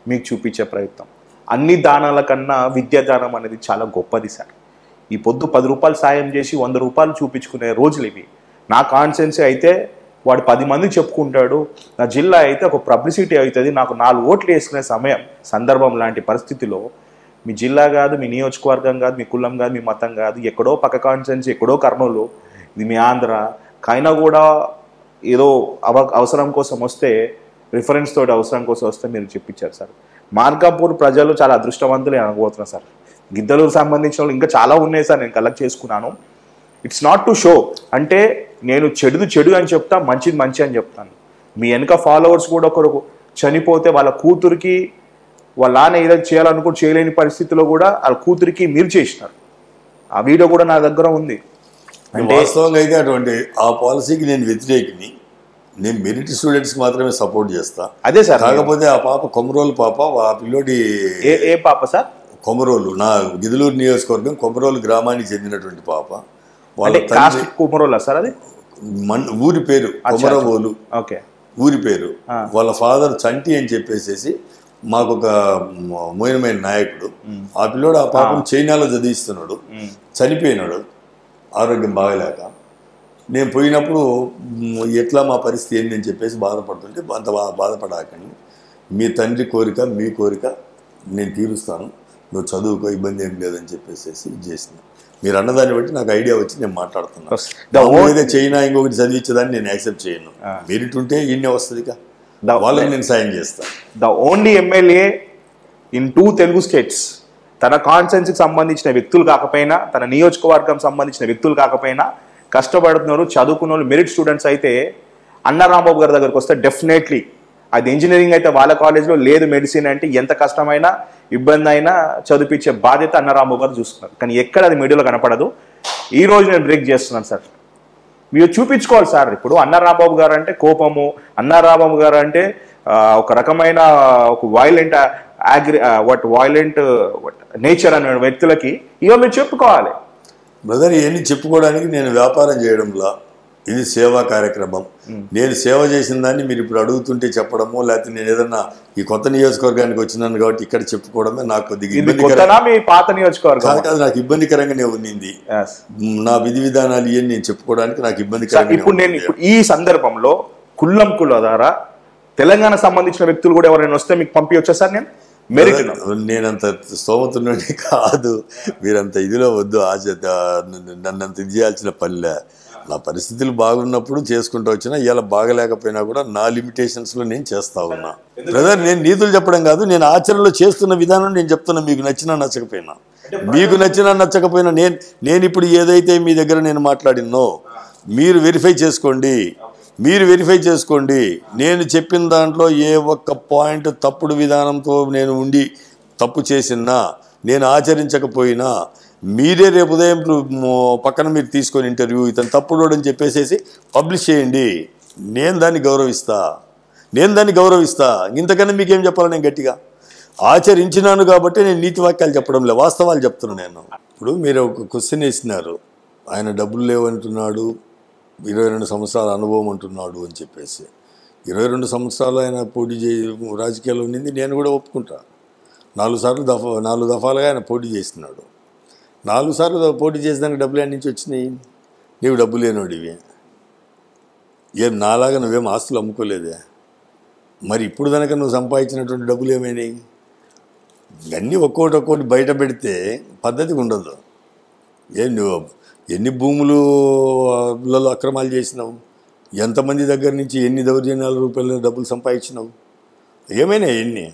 మీకు చూపించే ప్రయత్నం. అన్ని దానాల కన్నా విద్యా దానం అనేది చాలా గొప్పది సార్. ఈ పొద్దు 10 రూపాయలు సాయం చేసి 100 రూపాయలు చూపించుకునే రోజులు ఇవి. నా కాన్సెన్సీ అయితే వాడు 10 మందికి చెప్పుకుంటాడు, నా జిల్లా అయితే ఒక పబ్లిసిటీ అవుతుంది, నాకు 4 ఓట్లు వేసుకునే సందర్భం లాంటి పరిస్థితిలో మీ జిల్లా కాదు, మీ నియోజకవర్గం కాదు, మీ కులం కాదు, మీ మతం కాదు, ఎక్కడో పక్క కాన్సెన్సీ, ఎక్కడో కర్నూలు, ఇది మీ ఆంధ్ర, కైనా కూడా ఏదో అవసరం కోసం వస్తే, రిఫరెన్స్ తోటి అవసరం కోసం వస్తే మీరు చెప్పించారు సార్. మార్కాపూర్ ప్రజలు చాలా అదృష్టవంతులు అనుకోతున్నారు సార్. గిద్దలూరు సంబంధించిన వాళ్ళు ఇంకా చాలా ఉన్నాయి సార్, నేను కలెక్ట్ చేసుకున్నాను. ఇట్స్ నాట్ టు షో, అంటే నేను చెడు అని చెప్తా, మంచిది మంచి అని చెప్తాను. మీ వెనక ఫాలోవర్స్ కూడా ఒకరు చనిపోతే వాళ్ళ కూతురికి వాళ్ళ నాన్న ఏదైనా చేయాలనుకుంటే చేయలేని పరిస్థితిలో కూడా వాళ్ళ కూతురికి మీరు చేసినారు. ఆ వీడియో కూడా నా దగ్గర ఉంది. అంటే వాస్తవంగా అయితే అటువంటి ఆ పాలసీకి నేను వ్యతిరేకిని. నేను మెరిట్ స్టూడెంట్స్కి మాత్రమే సపోర్ట్ చేస్తా. అదే సార్. కాకపోతే ఆ పాప కొమరోలు పాప, ఆ పిల్లోడి ఏ పాప సార్? కొమరోలు, నా గిదులూరు నియోజకవర్గం కొమరోలు గ్రామానికి చెందినటువంటి పాప. వాళ్ళ కుమరోలా సార్? అది ఊరి పేరు కొమరవోలు, ఓకే, ఊరి పేరు. వాళ్ళ ఫాదర్ చంటి అని చెప్పేసేసి మాకు ఒక మోయనమైన నాయకుడు. ఆ పిల్లోడు ఆ పాపను చైనాలో చదివిస్తున్నాడు, చనిపోయినాడు ఆరోగ్యం బాగలేక. నేను పోయినప్పుడు ఎట్లా మా పరిస్థితి ఏంటి అని చెప్పేసి బాధపడుతుంటే, అంత బాధపడాకని మీ తండ్రి కోరిక మీ కోరిక నేను తీరుస్తాను, నువ్వు చదువుకో, ఇబ్బంది ఏం లేదని చెప్పేసి చేసిన. మీరు అన్నదాన్ని బట్టి నాకు ఐడియా వచ్చి నేను మాట్లాడుతున్నాను. ఏదైతే చైనా ఇంకొకటి చదివించేదాన్ని నేను యాక్సెప్ట్ చేయను. మెరిట్ ఉంటే ఈయనే వస్తుంది, వాళ్ళకి నేను సాయం చేస్తాను. The only MLA in 2 Telugu states, తన కాన్స్టిట్యున్సీకి సంబంధించిన వ్యక్తులు కాకపోయినా, తన నియోజకవర్గం సంబంధించిన వ్యక్తులు కాకపోయినా కష్టపడుతున్నారు, చదువుకున్న వాళ్ళు మెరిట్ స్టూడెంట్స్ అయితే అన్న రాంబాబు గారి దగ్గరకు వస్తే డెఫినెట్లీ, అది ఇంజనీరింగ్ అయితే వాళ్ళ కాలేజ్లో లేదు, మెడిసిన్ అంటే ఎంత కష్టమైనా ఇబ్బంది అయినా చదివించే బాధ్యత అన్న రాంబాబు గారు చూస్తున్నారు. కానీ ఎక్కడ అది మీడియాలో కనపడదు. ఈ రోజు నేను బ్రేక్ చేస్తున్నాను సార్. మీరు చూపించుకోవాలి సార్. ఇప్పుడు అన్న రాంబాబు గారు అంటే కోపము, అన్న రాంబాబు గారు అంటే ఒక రకమైన ఒక వైలెంట్ నేచర్ అనే వ్యక్తులకి ఇవో మీరు చెప్పుకోవాలి. బ్రదర్, ఇవన్నీ చెప్పుకోవడానికి నేను వ్యాపారం చేయడంలా, ఇది సేవా కార్యక్రమం. నేను సేవ చేసిన దాన్ని మీరు ఇప్పుడు అడుగుతుంటే చెప్పడము, లేకపోతే నేను ఏదన్నా ఈ కొత్త నియోజకవర్గానికి వచ్చినాను కాబట్టి ఇక్కడ చెప్పుకోవడమే నాకు కొద్దిగా నాకు ఇబ్బందికరంగానే ఉన్నింది. నా విధి విధానాలు ఇవన్నీ నేను చెప్పుకోవడానికి నాకు ఇబ్బందికరంగా. ఇప్పుడు నేను ఈ సందర్భంలో కుల ద్వారా తెలంగాణ సంబంధించిన వ్యక్తులు కూడా ఎవరైనా వస్తే మీకు పంపించొచ్చా సార్? నేనంత స్తోమతున్నది కాదు, మీరంత ఇదిలో వద్దు. నన్నంత ఇది చేయాల్సిన పనిలే. నా పరిస్థితులు బాగున్నప్పుడు చేసుకుంటూ వచ్చినా, ఇలా బాగలేకపోయినా కూడా నా లిమిటేషన్స్లో నేను చేస్తా ఉన్నా. బ్రదర్, నేను నీతులు చెప్పడం కాదు, నేను ఆచరణలో చేస్తున్న విధానం నేను చెప్తున్నా. మీకు నచ్చినా నచ్చకపోయినా, మీకు నచ్చినా నచ్చకపోయినా, నేను ఇప్పుడు ఏదైతే మీ దగ్గర నేను మాట్లాడినో మీరు వెరిఫై చేసుకోండి. నేను చెప్పిన దాంట్లో ఏ ఒక్క పాయింట్ తప్పుడు విధానంతో నేను ఉండి తప్పు చేసినా, నేను ఆచరించకపోయినా, మీరే రేపు ఉదయం పక్కన మీరు తీసుకొని ఇంటర్వ్యూ ఇతను తప్పుడు అని చెప్పేసేసి పబ్లిష్ చేయండి. నేను దాన్ని గౌరవిస్తా. ఇంతకన్నా మీకేం చెప్పాలి? నేను గట్టిగా ఆచరించినాను కాబట్టి నేను నీతి వాక్యాలు చెప్పడం లేదు, వాస్తవాలు చెప్తున్నాను. నేను ఇప్పుడు మీరు ఒక క్వశ్చన్ వేసినారు, ఆయన డబ్బులు లేవంటున్నాడు, 22 సంవత్సరాల అనుభవం అంటున్నాడు అని చెప్పేసి. 22 సంవత్సరాలు ఆయన పోటీ రాజకీయాల్లో ఉండింది, నేను కూడా ఒప్పుకుంటా. 4 దఫాలుగా ఆయన పోటీ చేస్తున్నాడు. 4 సార్లు పోటీ చేసేదానికి డబ్బులు ఎక్కడి నుంచి వచ్చినాయి? నీవు డబ్బు లేనోడివి, ఏం నాలాగా నువ్వేం ఆస్తులు అమ్ముకోలేదే. మరి ఇప్పుడు కనుక నువ్వు సంపాదించినటువంటి డబ్బులు ఏమైనాయి? ఇవన్నీ ఒక్కోటి బయట పెడితే పద్ధతిగా ఉండదు. నువ్వు ఎన్ని భూములలో అక్రమాలు చేసినావు? ఎంతమంది దగ్గర నుంచి ఎన్ని దౌర్జన్యాల రూపాయల డబ్బులు సంపాదించినావు? ఏమైనా ఎన్ని?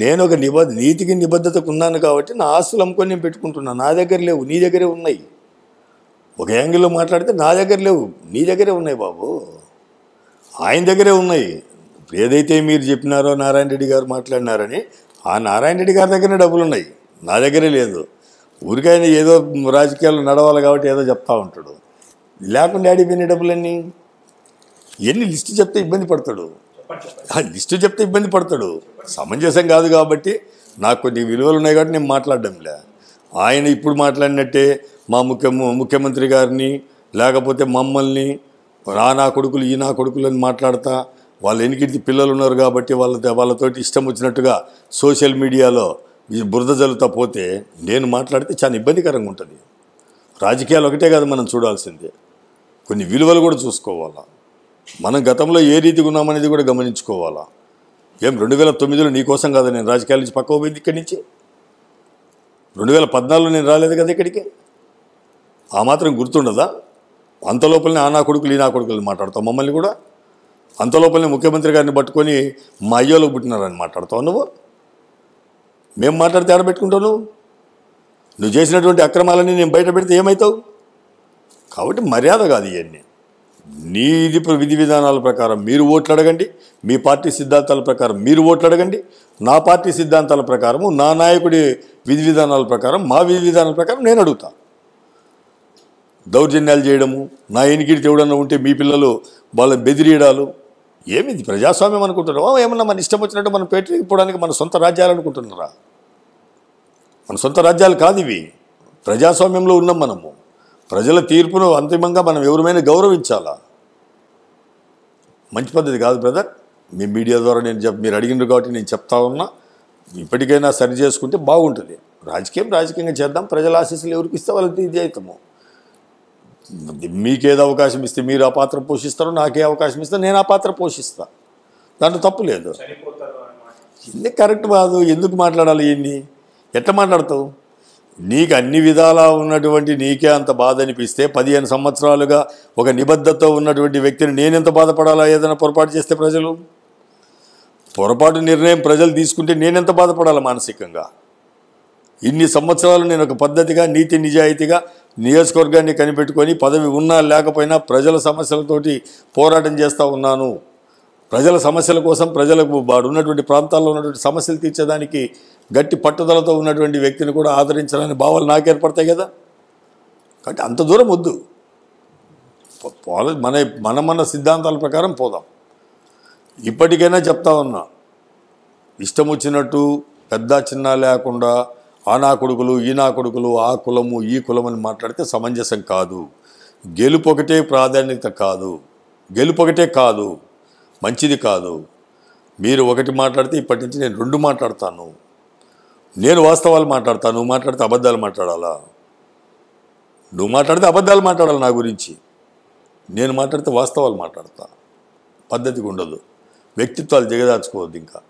నేను ఒక నీతికి నిబద్ధతకు ఉన్నాను కాబట్టి నా ఆస్తులు అమ్ముకొని నేను పెట్టుకుంటున్నాను. నా దగ్గర లేవు, నీ దగ్గరే ఉన్నాయి. ఒక యాంగిల్లో మాట్లాడితే నా దగ్గర లేవు, నీ దగ్గరే ఉన్నాయి బాబు, ఆయన దగ్గరే ఉన్నాయి. ఏదైతే మీరు చెప్పినారో నారాయణ రెడ్డి గారు మాట్లాడినారని, ఆ నారాయణ రెడ్డి గారి దగ్గరనే డబ్బులు ఉన్నాయి, నా దగ్గరే లేదు. ఊరికైనా ఏదో రాజకీయాలు నడవాలి కాబట్టి ఏదో చెప్తా ఉంటాడు. లేకుండా ఆడిపోయిన డబ్బులన్నీ ఎన్ని లిస్టు చెప్తే ఇబ్బంది పడతాడు. సమంజసం కాదు కాబట్టి నాకు కొన్ని విలువలు ఉన్నాయి కాబట్టి నేను మాట్లాడడంలే. ఆయన ఇప్పుడు మాట్లాడినట్టే మా ముఖ్యమంత్రి గారిని, లేకపోతే మమ్మల్ని నా కొడుకులు ఈ నా కొడుకులు అని మాట్లాడతా, వాళ్ళు ఎన్నికింటి పిల్లలు ఉన్నారు కాబట్టి వాళ్ళతోటి ఇష్టం వచ్చినట్టుగా సోషల్ మీడియాలో ఈ బురద జల్లుతా పోతే నేను మాట్లాడితే చాలా ఇబ్బందికరంగా ఉంటుంది. రాజకీయాలు ఒకటే కాదు మనం చూడాల్సిందే, కొన్ని విలువలు కూడా చూసుకోవాలా. మనం గతంలో ఏ రీతిగా ఉన్నామనేది కూడా గమనించుకోవాలా. 2009లో నీకోసం కాదు నేను రాజకీయాల నుంచి పక్కకు పోయింది. ఇక్కడి నుంచి 2014లో నేను రాలేదు కదా ఇక్కడికి. ఆ మాత్రం గుర్తుండదా? అంతలోపలనే ఆ నా కొడుకులు ఈ నా కొడుకులు మాట్లాడతావు మమ్మల్ని కూడా. అంతలోపలనే ముఖ్యమంత్రి గారిని పట్టుకొని మా అయ్యోలకు పుట్టినారని మాట్లాడతావు నువ్వు. మేము మాట్లాడితే ఆడబెట్టుకుంటావు నువ్వు చేసినటువంటి అక్రమాలని నేను బయట పెడితే ఏమవుతావు? కాబట్టి మర్యాద కాదు ఇవన్నీ. నీ విధి విధానాల ప్రకారం మీరు ఓట్లు అడగండి, మీ పార్టీ సిద్ధాంతాల ప్రకారం మీరు ఓట్లు అడగండి, నా పార్టీ సిద్ధాంతాల ప్రకారము నా నాయకుడి విధి విధానాల ప్రకారం మా విధి విధానాల ప్రకారం నేను అడుగుతా. దౌర్జన్యాలు చేయడము, నా ఎనికిడితే ఎవడన్నా ఉంటే మీ పిల్లలు వాళ్ళని బెదిరియడాలు ఏమిది ప్రజాస్వామ్యం అనుకుంటున్నావా? ఏమన్నా మన ఇష్టం వచ్చినట్టు మనం పెట్టిపోవడానికి మన సొంత రాజ్యాలు అనుకుంటున్నారా? మన సొంత రాజ్యాలు కాదు ఇవి. ప్రజాస్వామ్యంలో ఉన్నాం మనము. ప్రజల తీర్పును అంతిమంగా మనం ఎవరిమైనా గౌరవించాలా. మంచి పద్ధతి కాదు బ్రదర్. మీ మీడియా ద్వారా మీరు అడిగినారు కాబట్టి నేను చెప్తా ఉన్నా. ఇప్పటికైనా సరి చేసుకుంటే బాగుంటుంది. రాజకీయంగా చేద్దాం. ప్రజల ఆశీస్సులు ఎవరికి ఇస్తే వాళ్ళకి ఇది అవుతాము. మీకేదో అవకాశం ఇస్తే మీరు ఆ పాత్ర పోషిస్తారు, నాకే అవకాశం ఇస్తే నేను ఆ పాత్ర పోషిస్తా. దాంట్లో తప్పు లేదు. ఇన్ని కరెక్ట్ కాదు. ఎందుకు మాట్లాడాలి ఇన్ని? ఎట్లా మాట్లాడతావు? నీకు అన్ని విధాలా ఉన్నటువంటి నీకే అంత బాధ అనిపిస్తే 15 సంవత్సరాలుగా ఒక నిబద్ధతతో ఉన్నటువంటి వ్యక్తిని నేనెంత బాధపడాలా? ఏదైనా పొరపాటు చేస్తే ప్రజలు పొరపాటు నిర్ణయం ప్రజలు తీసుకుంటే నేనెంత బాధపడాలా మానసికంగా? ఇన్ని సంవత్సరాలు నేను ఒక పద్ధతిగా నీతి నిజాయితీగా నియోజకవర్గాన్ని కనిపెట్టుకొని పదవి ఉన్నా లేకపోయినా ప్రజల సమస్యలతోటి పోరాటం చేస్తూ ఉన్నాను. ప్రజల సమస్యల కోసం ప్రజలకు ఉన్నటువంటి ప్రాంతాల్లో ఉన్నటువంటి సమస్యలు తీర్చేదానికి గట్టి పట్టుదలతో ఉన్నటువంటి వ్యక్తిని కూడా ఆదరించాలని భావాలు నాకు ఏర్పడతాయి కదా. కాబట్టి అంత దూరం వద్దు. మన సిద్ధాంతాల ప్రకారం పోదాం. ఇప్పటికైనా చెప్తా ఉన్నా, ఇష్టం వచ్చినట్టు పెద్ద చిన్న లేకుండా ఆ నా కొడుకులు ఈ నా కొడుకులు ఆ కులము ఈ కులం అని మాట్లాడితే సమంజసం కాదు. గెలుపొకటే ప్రాధాన్యత కాదు, గెలుపొకటే కాదు, మంచిది కాదు. మీరు ఒకటి మాట్లాడితే ఇప్పటి నుంచి నేను 2 మాట్లాడతాను. నేను వాస్తవాలు మాట్లాడతాను, నువ్వు మాట్లాడితే అబద్ధాలు మాట్లాడాలా? నువ్వు మాట్లాడితే అబద్ధాలు మాట్లాడాలి నా గురించి, నేను మాట్లాడితే వాస్తవాలు మాట్లాడతా. పద్ధతిగా ఉండదు. వ్యక్తిత్వాలు దిగదార్చుకోవద్దు ఇంకా.